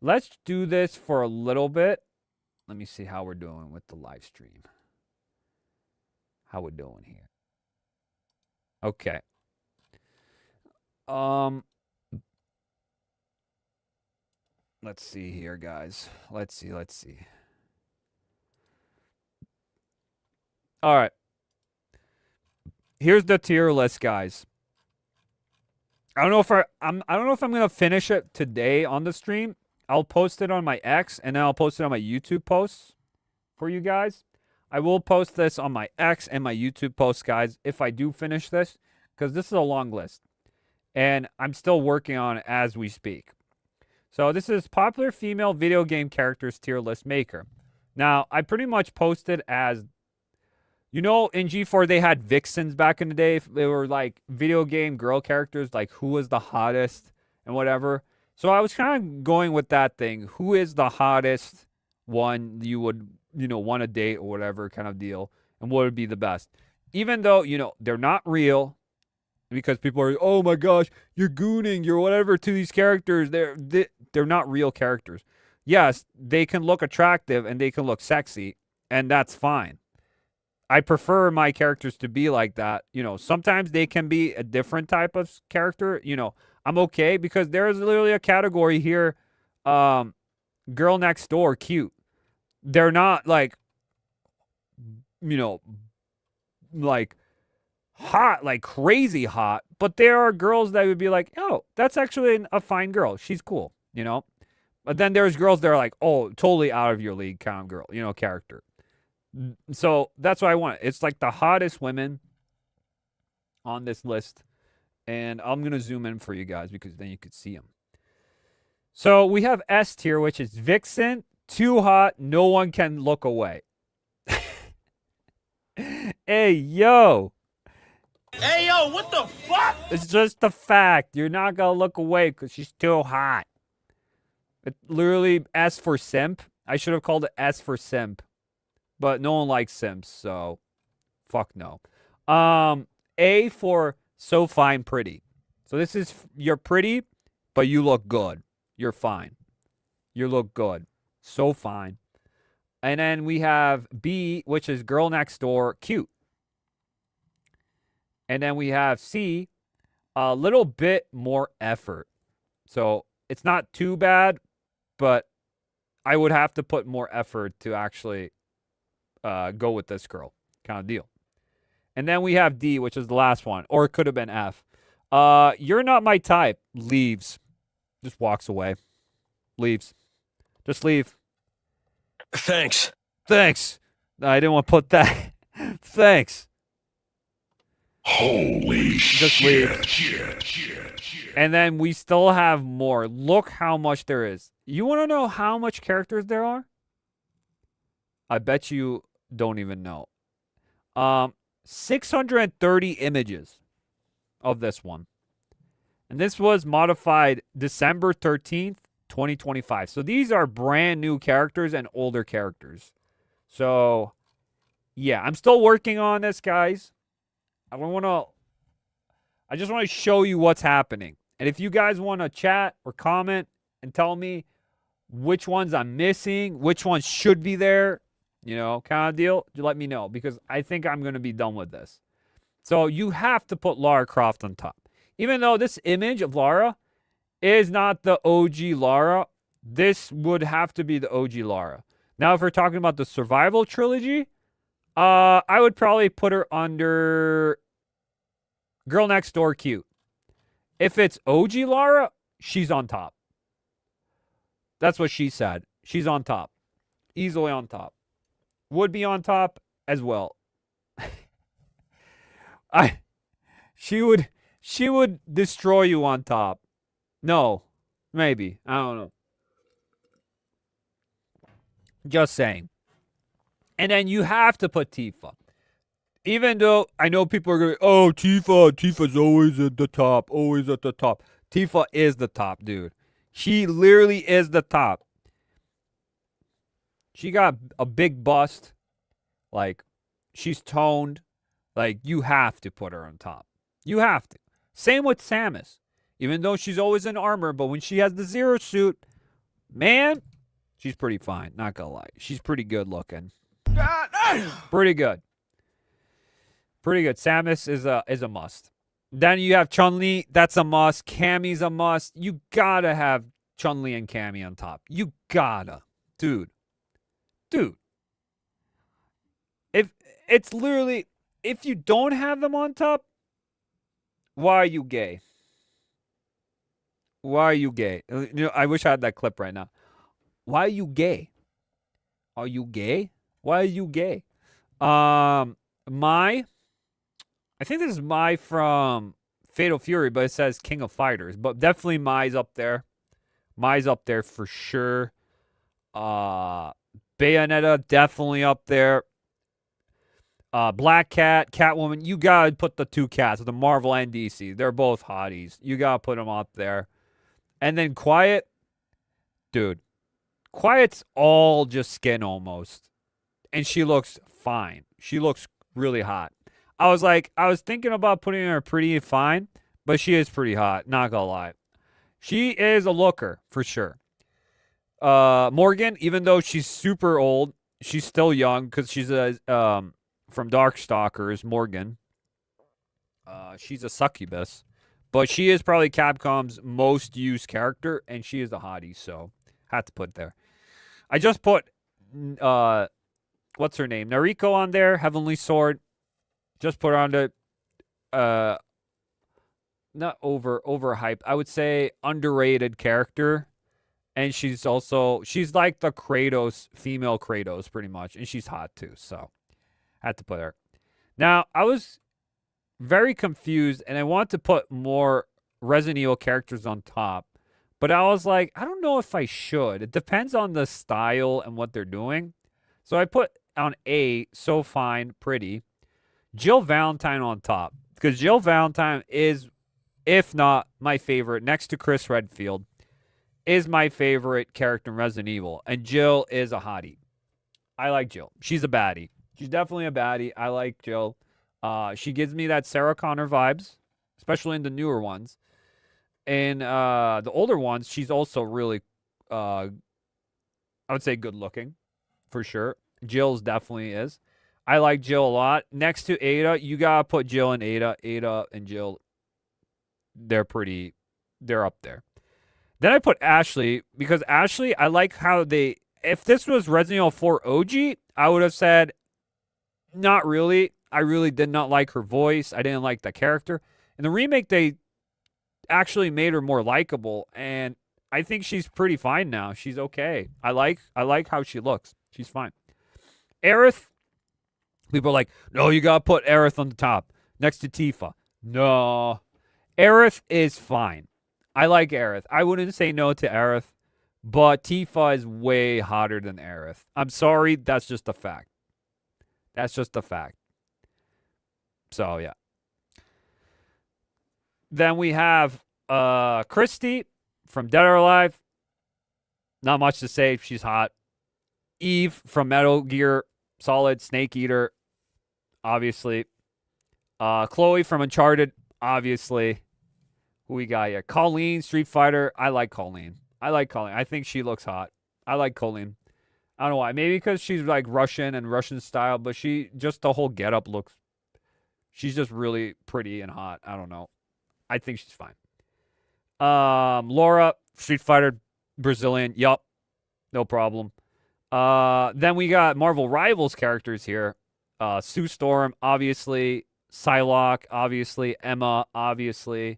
let's do this for a little bit. Let me see how we're doing with the live stream. How we're doing here. Okay. Let's see here, guys. Let's see. All right. Here's the tier list, guys. I don't know if I'm gonna finish it today on the stream. I'll post it on my X and then I'll post it on my YouTube posts for you guys. I will post this on my X and my YouTube posts, guys, if I do finish this, because this is a long list. And I'm still working on it as we speak. So this is popular female video game characters tier list maker. Now, I pretty much posted as, you know, in G4 they had vixens back in the day. They were like video game girl characters, like who was the hottest and whatever. So I was kind of going with that thing. Who is the hottest one you would, you know, want to date or whatever kind of deal, and what would be the best? Even though, you know, they're not real, because people are, oh my gosh, you're gooning, you're whatever to these characters. They're not real characters. Yes, they can look attractive and they can look sexy, and that's fine. I prefer my characters to be like that. You know, sometimes they can be a different type of character. You know, I'm okay, because there is literally a category here, girl next door, cute. They're not like, you know, like hot, like crazy hot, but there are girls that would be like, oh, that's actually a fine girl. She's cool, you know? But then there's girls that are like, oh, totally out of your league kind of girl, you know, character. So that's what I want. It's like the hottest women on this list. And I'm going to zoom in for you guys because then you could see them. So we have S tier, which is Vixen. Too hot, no one can look away. Hey, yo. Hey, yo, what the fuck? It's just the fact. You're not going to look away because she's too hot. It literally S for simp. I should have called it S for simp. But no one likes simps, so fuck no. A for so fine, pretty. So this is, you're pretty, but you look good. You're fine. You look good. So fine. And then we have B, which is girl next door, cute. And then we have C, a little bit more effort. So it's not too bad, but I would have to put more effort to actually go with this girl kind of deal. And then we have D, which is the last one, or it could have been F. You're not my type. Leaves. Just walks away. Leaves. Just leave. Thanks. Thanks. No, I didn't want to put that. Thanks. Holy Just leave. And then we still have more. Look how much there is. You want to know how much characters there are? I bet you don't even know. 630 images of this one. And this was modified December 13th, 2025. So these are brand new characters and older characters. So, yeah, I'm still working on this, guys. I just want to show you what's happening. And if you guys want to chat or comment and tell me which ones I'm missing, which ones should be there, you know, kind of deal, you let me know, because I think I'm going to be done with this. So you have to put Lara Croft on top. Even though this image of Lara is not the OG Lara, this would have to be the OG Lara. Now, if we're talking about the survival trilogy, I would probably put her under Girl Next Door cute. If it's OG Lara, she's on top. That's what she said. She's on top. Easily on top. Would be on top as well. She would destroy you on top. No, maybe. I don't know. Just saying. And then you have to put Tifa. Even though I know people are going, oh, Tifa's always at the top, always at the top. Tifa is the top, dude. She literally is the top. She got a big bust. Like, she's toned. Like, you have to put her on top. You have to. Same with Samus. Even though she's always in armor, but when she has the Zero suit, man, she's pretty fine. Not gonna lie. She's pretty good looking. Pretty good. Pretty good. Samus is a must. Then you have Chun-Li. That's a must. Cammy's a must. You gotta have Chun-Li and Cammy on top. You gotta. Dude. If it's literally, if you don't have them on top, why are you gay? Why are you gay? You know, I wish I had that clip right now. Why are you gay? Are you gay? Why are you gay? I think this is Mai from Fatal Fury, but it says King of Fighters. But definitely Mai's up there. Mai's up there for sure. Bayonetta definitely up there. Black Cat, Catwoman. You gotta put the two cats, the Marvel and DC. They're both hotties. You gotta put them up there. And then Quiet, dude. Quiet's all just skin almost, and she looks fine. She looks really hot. I was thinking about putting her pretty fine, but she is pretty hot. Not gonna lie, she is a looker for sure. Morgan, even though she's super old, she's still young because she's a from Darkstalkers. Morgan, she's a succubus, but she is probably Capcom's most used character, and she is a hottie. So had to put there. I just put what's her name, Nariko on there. Heavenly Sword. Just put her on the not overhyped. I would say underrated character. And she's like the Kratos, female Kratos, pretty much. And she's hot, too. So, had to put her. Now, I was very confused, and I want to put more Resident Evil characters on top. But I was like, I don't know if I should. It depends on the style and what they're doing. So, I put on A, so fine, pretty, Jill Valentine on top. Because Jill Valentine is, if not my favorite, next to Chris Redfield, is my favorite character in Resident Evil. And Jill is a hottie. I like Jill. She's a baddie. She's definitely a baddie. I like Jill. She gives me that Sarah Connor vibes, especially in the newer ones. And the older ones, she's also really, I would say, good looking, for sure. Jill's definitely is. I like Jill a lot. Next to Ada, you gotta put Jill and Ada. Ada and Jill, they're up there. Then I put Ashley, because Ashley, I like how if this was Resident Evil 4 OG, I would have said, not really. I really did not like her voice. I didn't like the character. In the remake, they actually made her more likable, and I think she's pretty fine now. She's okay. I like how she looks. She's fine. Aerith, people are like, no, you gotta put Aerith on the top, next to Tifa. No. Aerith is fine. I like Aerith. I wouldn't say no to Aerith, but Tifa is way hotter than Aerith. I'm sorry, that's just a fact. That's just a fact. So, yeah. Then we have Christy from Dead or Alive. Not much to say. She's hot. Eve from Metal Gear Solid, Snake Eater, obviously. Chloe from Uncharted, obviously. Who we got here? Colleen, Street Fighter. I like Colleen. I think she looks hot. I like Colleen. I don't know why. Maybe because she's like Russian and Russian style, but the whole getup looks, she's just really pretty and hot. I don't know. I think she's fine. Laura, Street Fighter, Brazilian. Yup. No problem. Then we got Marvel Rivals characters here. Sue Storm, obviously. Psylocke, obviously. Emma, obviously.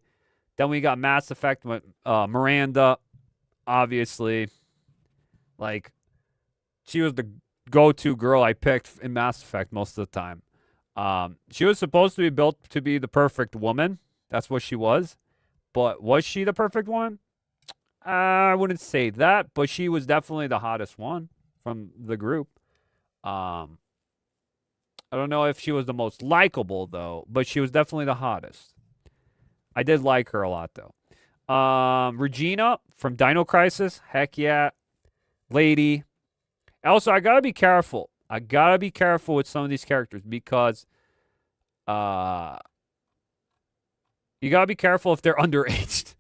Then we got Mass Effect with Miranda, obviously. Like, she was the go-to girl I picked in Mass Effect most of the time. She was supposed to be built to be the perfect woman. That's what she was. But was she the perfect one? I wouldn't say that, but she was definitely the hottest one from the group. I don't know if she was the most likable, though, but she was definitely the hottest. I did like her a lot, though. Regina from Dino Crisis. Heck yeah. Lady. Also, I got to be careful. I got to be careful with some of these characters because you got to be careful if they're underaged.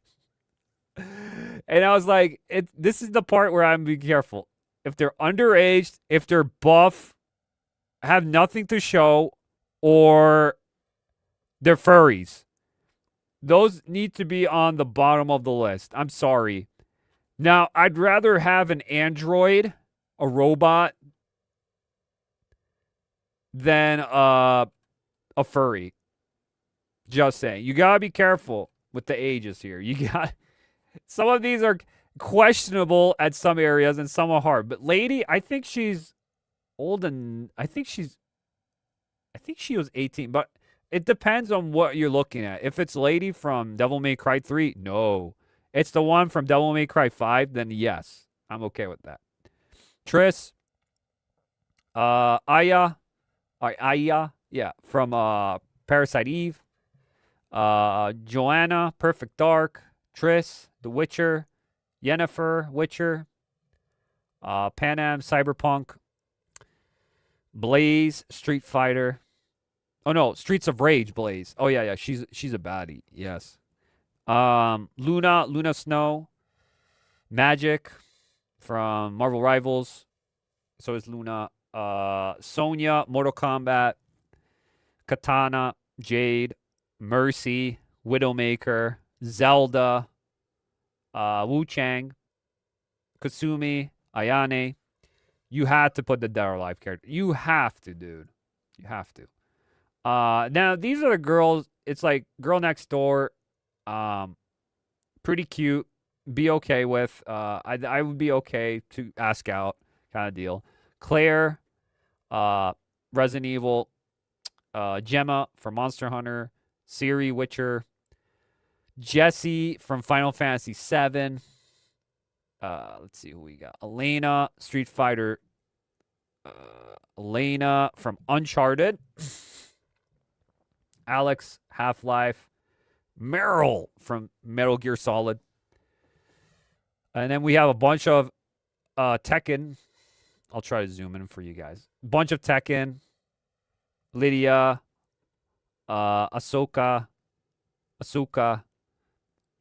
And I was like, this is the part where I'm being careful. If they're underaged, if they're buff, have nothing to show, or they're furries. Those need to be on the bottom of the list. I'm sorry. Now, I'd rather have an android, a robot, than a furry. Just saying. You got to be careful with the ages here. You got some of these are questionable at some areas and some are hard. But lady, I think she's old and I think she was 18, but it depends on what you're looking at. If it's lady from Devil May Cry 3, no. It's the one from Devil May Cry 5, then yes. I'm okay with that. Triss, Aya, yeah, from Parasite Eve. Joanna, Perfect Dark, Triss, The Witcher, Yennefer, Witcher, Panam, Cyberpunk, Blaze, Street Fighter. Oh no, Streets of Rage, Blaze. Oh yeah, she's a baddie. Yes. Luna Snow, Magic from Marvel Rivals. So is Luna. Sonya, Mortal Kombat, Katana, Jade, Mercy, Widowmaker, Zelda, Wu Chang, Kasumi, Ayane. You had to put the Dead or Alive character. You have to, dude. You have to. Now, these are the girls. It's like Girl Next Door. Pretty cute. Be okay with. I would be okay to ask out kind of deal. Claire, Resident Evil, Gemma from Monster Hunter, Ciri, Witcher, Jessie from Final Fantasy VII. Let's see who we got. Elena, Street Fighter. Elena from Uncharted. Alex, Half-Life. Meryl from Metal Gear Solid. And then we have a bunch of Tekken. I'll try to zoom in for you guys. Bunch of Tekken. Lydia. Ahsoka.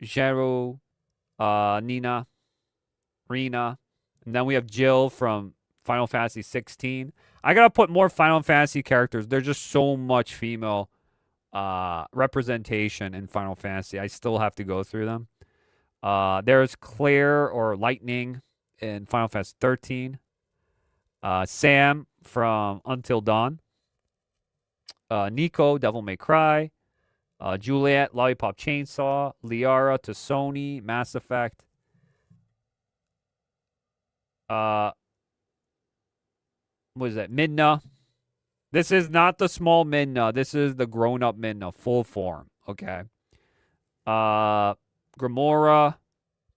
Jero. Nina. Rina. And then we have Jill from Final Fantasy 16. I gotta put more Final Fantasy characters. There's just so much female representation in Final Fantasy. I still have to go through them. There's Claire or Lightning in Final Fantasy 13. Sam from Until Dawn. Nico, Devil May Cry. Juliet, Lollipop Chainsaw. Liara to Sony, Mass Effect. What is that? Midna. This is not the small Midna. This is the grown-up Midna, full form. Okay. Gamora,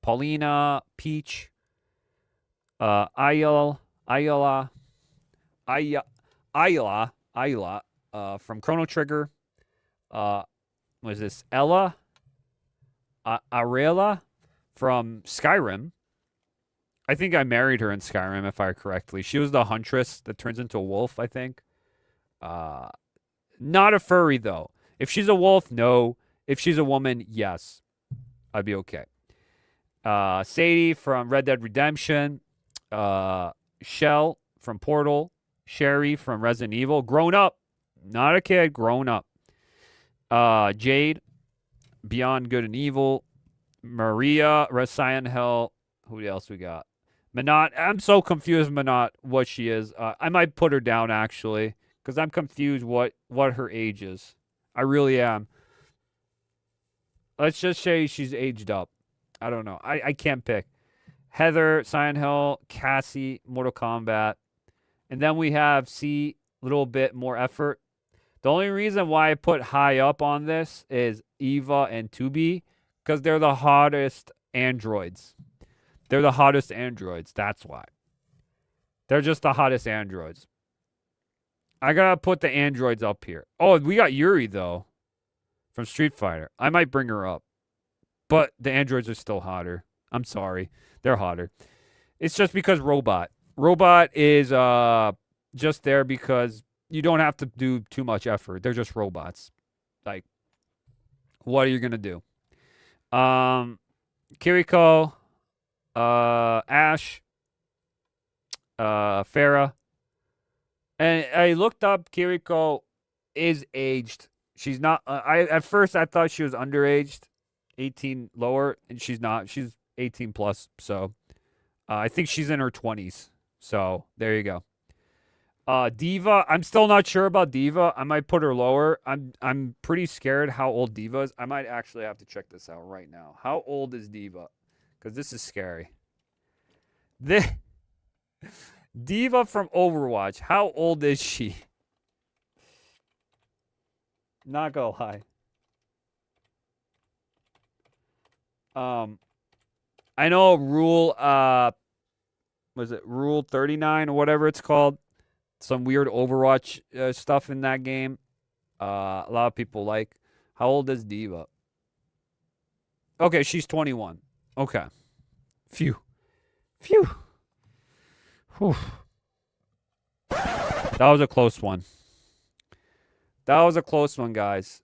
Paulina, Peach, Ayla from Chrono Trigger. What is this? Ella, Arela from Skyrim. I think I married her in Skyrim, if I recall correctly. She was the huntress that turns into a wolf, I think. Not a furry, though. If she's a wolf, no. If she's a woman, yes. I'd be okay. Sadie from Red Dead Redemption. Shell from Portal. Sherry from Resident Evil. Grown up. Not a kid, grown up. Jade, Beyond Good and Evil. Maria, Silent Hell. Who else we got? Minot. I'm so confused, Minot, what she is. I might put her down, actually, because I'm confused what her age is. I really am. Let's just say she's aged up. I don't know. I can't pick. Heather, Silent Hill, Cassie, Mortal Kombat. And then we have C, little bit more effort. The only reason why I put high up on this is Eva and 2B, because they're the hottest androids. They're the hottest androids. That's why. They're just the hottest androids. I gotta put the androids up here. Oh, we got Yuri, though, from Street Fighter. I might bring her up. But the androids are still hotter. I'm sorry. They're hotter. It's just because Robot. Robot is just there because you don't have to do too much effort. They're just robots. Like, what are you going to do? Kiriko, Ash, Farah. And I looked up, Kiriko is aged. She's not, at first I thought she was underaged, 18 lower, and she's not. She's 18 plus. So I think she's in her 20s. So there you go. Diva, I'm still not sure about Diva. I might put her lower. I'm pretty scared how old Diva is. I might actually have to check this out right now. How old is Diva? Because this is scary. Diva from Overwatch. How old is she? Not gonna lie. I know Rule was it Rule 39 or whatever it's called? Some weird Overwatch stuff in that game. A lot of people like. How old is Diva? Okay, she's 21. Okay. Phew. Whew. That was a close one. That was a close one, guys.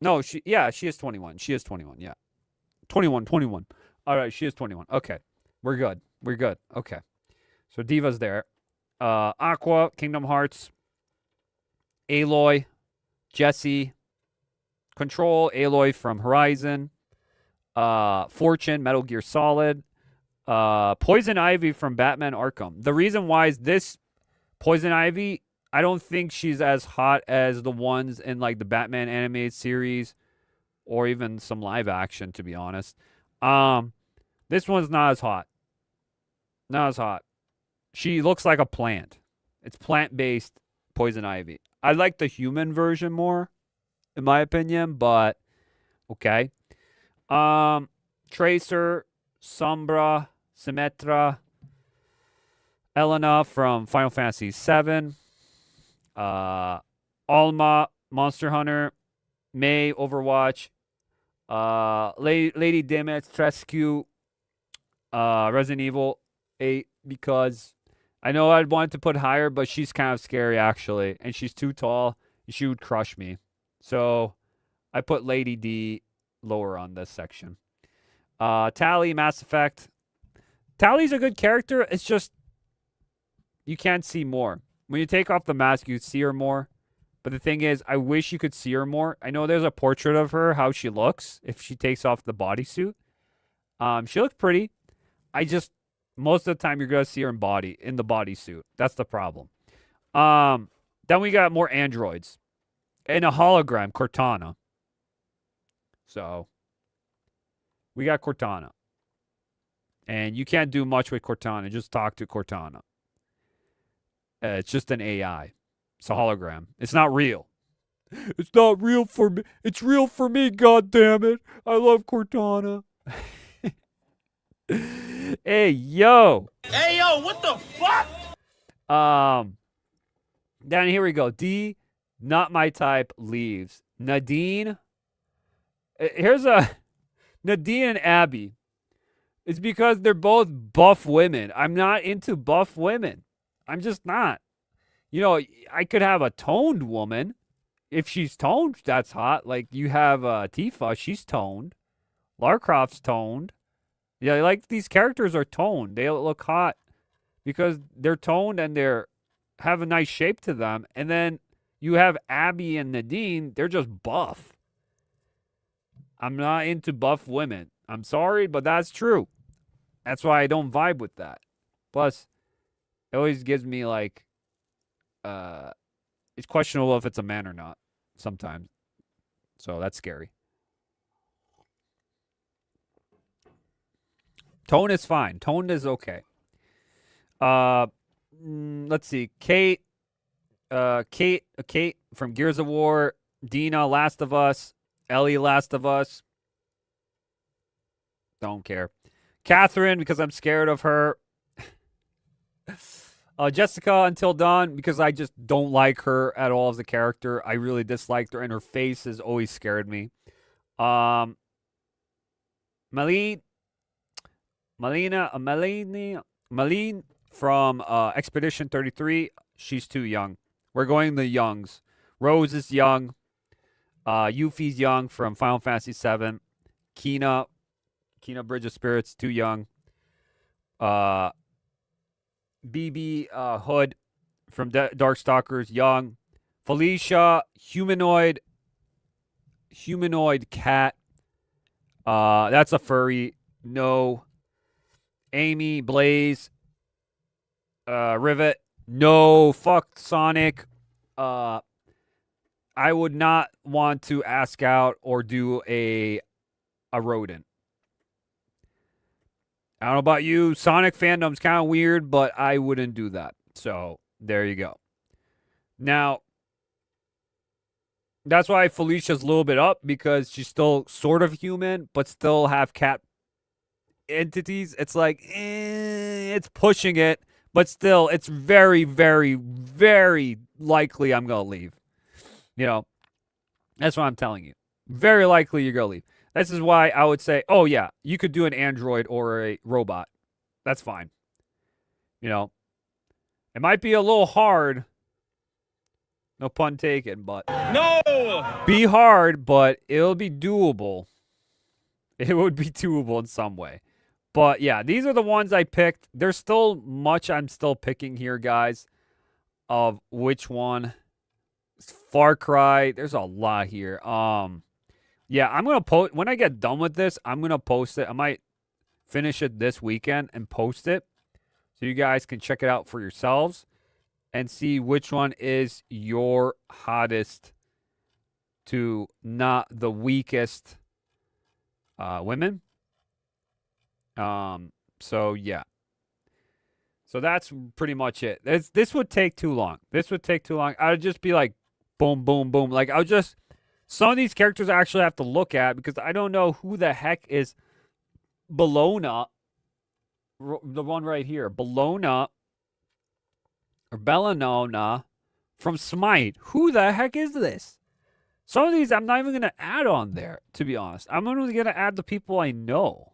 No, she is 21. She is 21, yeah. 21. All right, she is 21. Okay. We're good. Okay. So Diva's there. Aqua, Kingdom Hearts. Aloy, Jessie. Control, Aloy from Horizon. Fortune, Metal Gear Solid. Poison Ivy from Batman Arkham. The reason why is this Poison Ivy, I don't think she's as hot as the ones in like the Batman animated series or even some live action, to be honest. This one's not as hot. Not as hot. She looks like a plant. It's plant-based Poison Ivy. I like the human version more, in my opinion, but okay. Tracer, Sombra, Symmetra, Elena from Final Fantasy VII, Alma, Monster Hunter, May, Overwatch, Lady Dimitrescu, Resident Evil 8, because I know I'd want to put higher, but she's kind of scary, actually, and she's too tall, and she would crush me. So I put Lady D lower on this section. Tally, Mass Effect. Tally's a good character. It's just you can't see more. When you take off the mask, you see her more. But the thing is, I wish you could see her more. I know there's a portrait of her, how she looks if she takes off the bodysuit. She looks pretty. Most of the time, you're going to see her in the bodysuit. That's the problem. Then we got more androids. And a hologram, Cortana. So, we got Cortana. And you can't do much with Cortana. Just talk to Cortana. It's just an AI. It's a hologram. It's not real. It's not real for me. It's real for me, goddammit. I love Cortana. Hey, yo. Hey, yo, what the fuck? Then here we go. D, not my type, leaves. Nadine. Nadine and Abby. It's because they're both buff women. I'm not into buff women. I'm just not. You know, I could have a toned woman. If she's toned, that's hot. Like, you have Tifa, she's toned. Lara Croft's toned. Yeah, like, these characters are toned. They look hot because they're toned and have a nice shape to them. And then you have Abby and Nadine, they're just buff. I'm not into buff women. I'm sorry, but that's true. That's why I don't vibe with that. Plus, it always gives me like, it's questionable if it's a man or not sometimes. So that's scary. Tone is fine. Tone is okay. Let's see. Kate from Gears of War. Dina, Last of Us. Ellie, Last of Us. Don't care. Catherine, because I'm scared of her. Jessica, Until Dawn, because I just don't like her at all as a character. I really disliked her, and her face has always scared me. Malene from Expedition 33. She's too young. We're going the youngs. Rose is young. Yuffie's young from Final Fantasy VII. Kina Bridge of Spirits, too young. BB Hood from Darkstalkers, young. Felicia, humanoid cat. That's a furry. No. Amy, Blaze, Rivet. No. Fuck Sonic. I would not want to ask out or do a rodent. I don't know about you. Sonic fandom's kind of weird, but I wouldn't do that. So there you go. Now, that's why Felicia's a little bit up, because she's still sort of human, but still have cat entities. It's like, it's pushing it, but still, it's very, very, very likely I'm going to leave. You know, that's what I'm telling you. Very likely you're going to leave. This is why I would say, oh, yeah, you could do an android or a robot. That's fine. You know, it might be a little hard. No pun taken, but. No! Be hard, but it'll be doable. It would be doable in some way. But, yeah, these are the ones I picked. There's still much I'm still picking here, guys, of which one. Far Cry. There's a lot here. Yeah, I'm going to post, when I get done with this, I'm going to post it. I might finish it this weekend and post it so you guys can check it out for yourselves and see which one is your hottest to not the weakest women. So, yeah. So that's pretty much it. This would take too long. This would take too long. I would just be like, boom, boom, boom. Like, I would just... Some of these characters I actually have to look at because I don't know who the heck is Bellona. The one right here. Bellona or Bellanona from Smite. Who the heck is this? Some of these I'm not even going to add on there, to be honest. I'm only going to add the people I know.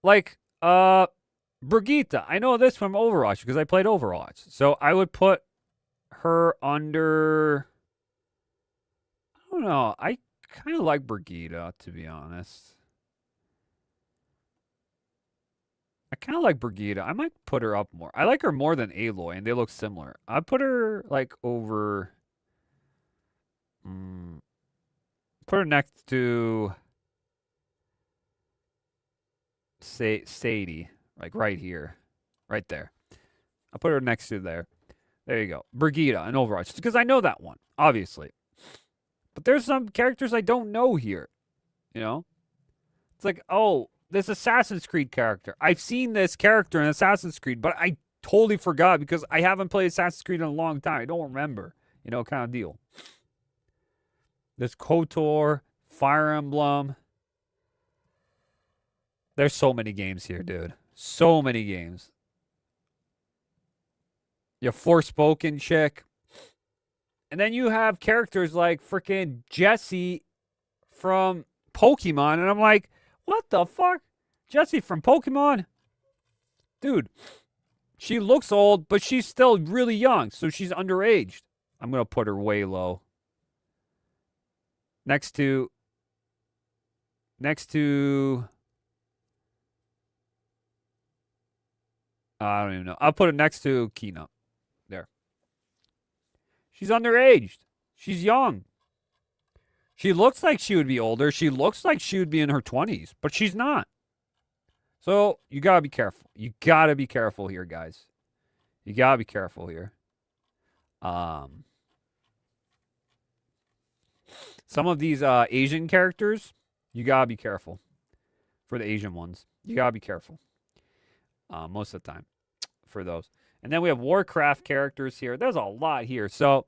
Like, Brigitte. I know this from Overwatch because I played Overwatch. So I would put her under... I don't know. I kind of like Brigitte, to be honest. I kind of like Brigitte. I might put her up more. I like her more than Aloy, and they look similar. I'd put her, like, over... put her next to... Sadie. Like, right here. Right there. I'll put her next to there. There you go. Brigitte in Overwatch. Because I know that one, obviously. But there's some characters I don't know here. You know? It's like, oh, this Assassin's Creed character. I've seen this character in Assassin's Creed, but I totally forgot because I haven't played Assassin's Creed in a long time. I don't remember. You know, kind of deal. There's KOTOR, Fire Emblem. There's so many games here, dude. So many games. Your Forspoken chick. And then you have characters like freaking Jessie from Pokemon. And I'm like, what the fuck? Jessie from Pokemon? Dude, she looks old, but she's still really young. So she's underaged. I'm going to put her way low. Next to... I don't even know. I'll put it next to Kina. There. She's underaged. She's young. She looks like she would be older. She looks like she would be in her 20s, but she's not. So you got to be careful. You got to be careful here, guys. You got to be careful here. Some of these Asian characters, you got to be careful. For the Asian ones, you got to be careful. Most of the time for those. And then we have Warcraft characters here. There's a lot here. So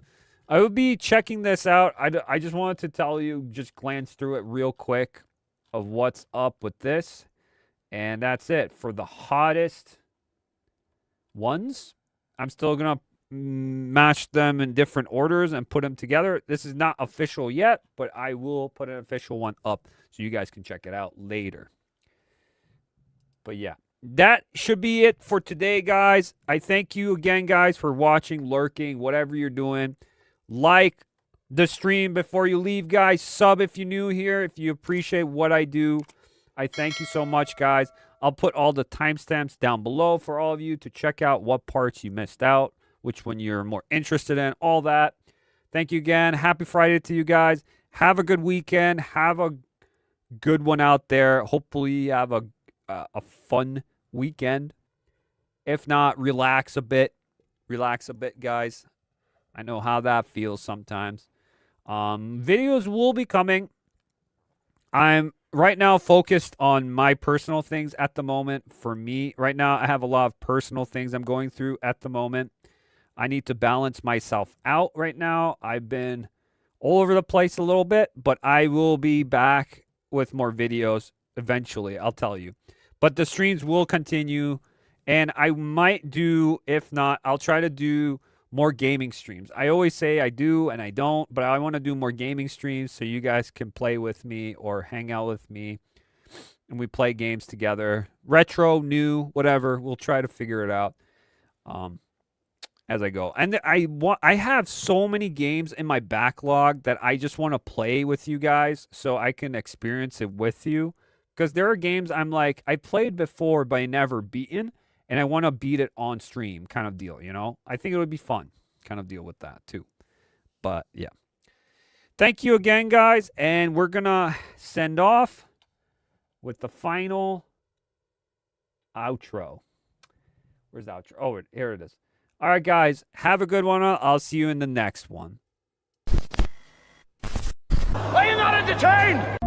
I would be checking this out. I just wanted to tell you, just glance through it real quick of what's up with this. And that's it. For the hottest ones, I'm still going to match them in different orders and put them together. This is not official yet, but I will put an official one up so you guys can check it out later. But yeah. That should be it for today, guys. I thank you again, guys, for watching, lurking, whatever you're doing. Like the stream before you leave, guys. Sub if you're new here, if you appreciate what I do. I thank you so much, guys. I'll put all the timestamps down below for all of you to check out what parts you missed out, which one you're more interested in, all that. Thank you again. Happy Friday to you guys. Have a good weekend. Have a good one out there. Hopefully you have a fun weekend. If not, relax a bit. Relax a bit, guys. I know how that feels sometimes. Videos will be coming. I'm right now focused on my personal things at the moment. For me, right now, I have a lot of personal things I'm going through at the moment. I need to balance myself out right now. I've been all over the place a little bit, but I will be back with more videos eventually, I'll tell you. But the streams will continue, and I might do, if not, I'll try to do more gaming streams. I always say I do and I don't, but I want to do more gaming streams so you guys can play with me or hang out with me and we play games together. Retro, new, whatever. We'll try to figure it out as I go. And I have so many games in my backlog that I just want to play with you guys so I can experience it with you. Because there are games I'm like, I played before but I never beaten, and I want to beat it on stream kind of deal, you know? I think it would be fun kind of deal with that too. But yeah. Thank you again, guys. And we're going to send off with the final outro. Where's the outro? Oh, here it is. All right, guys. Have a good one. I'll see you in the next one. Are you not entertained?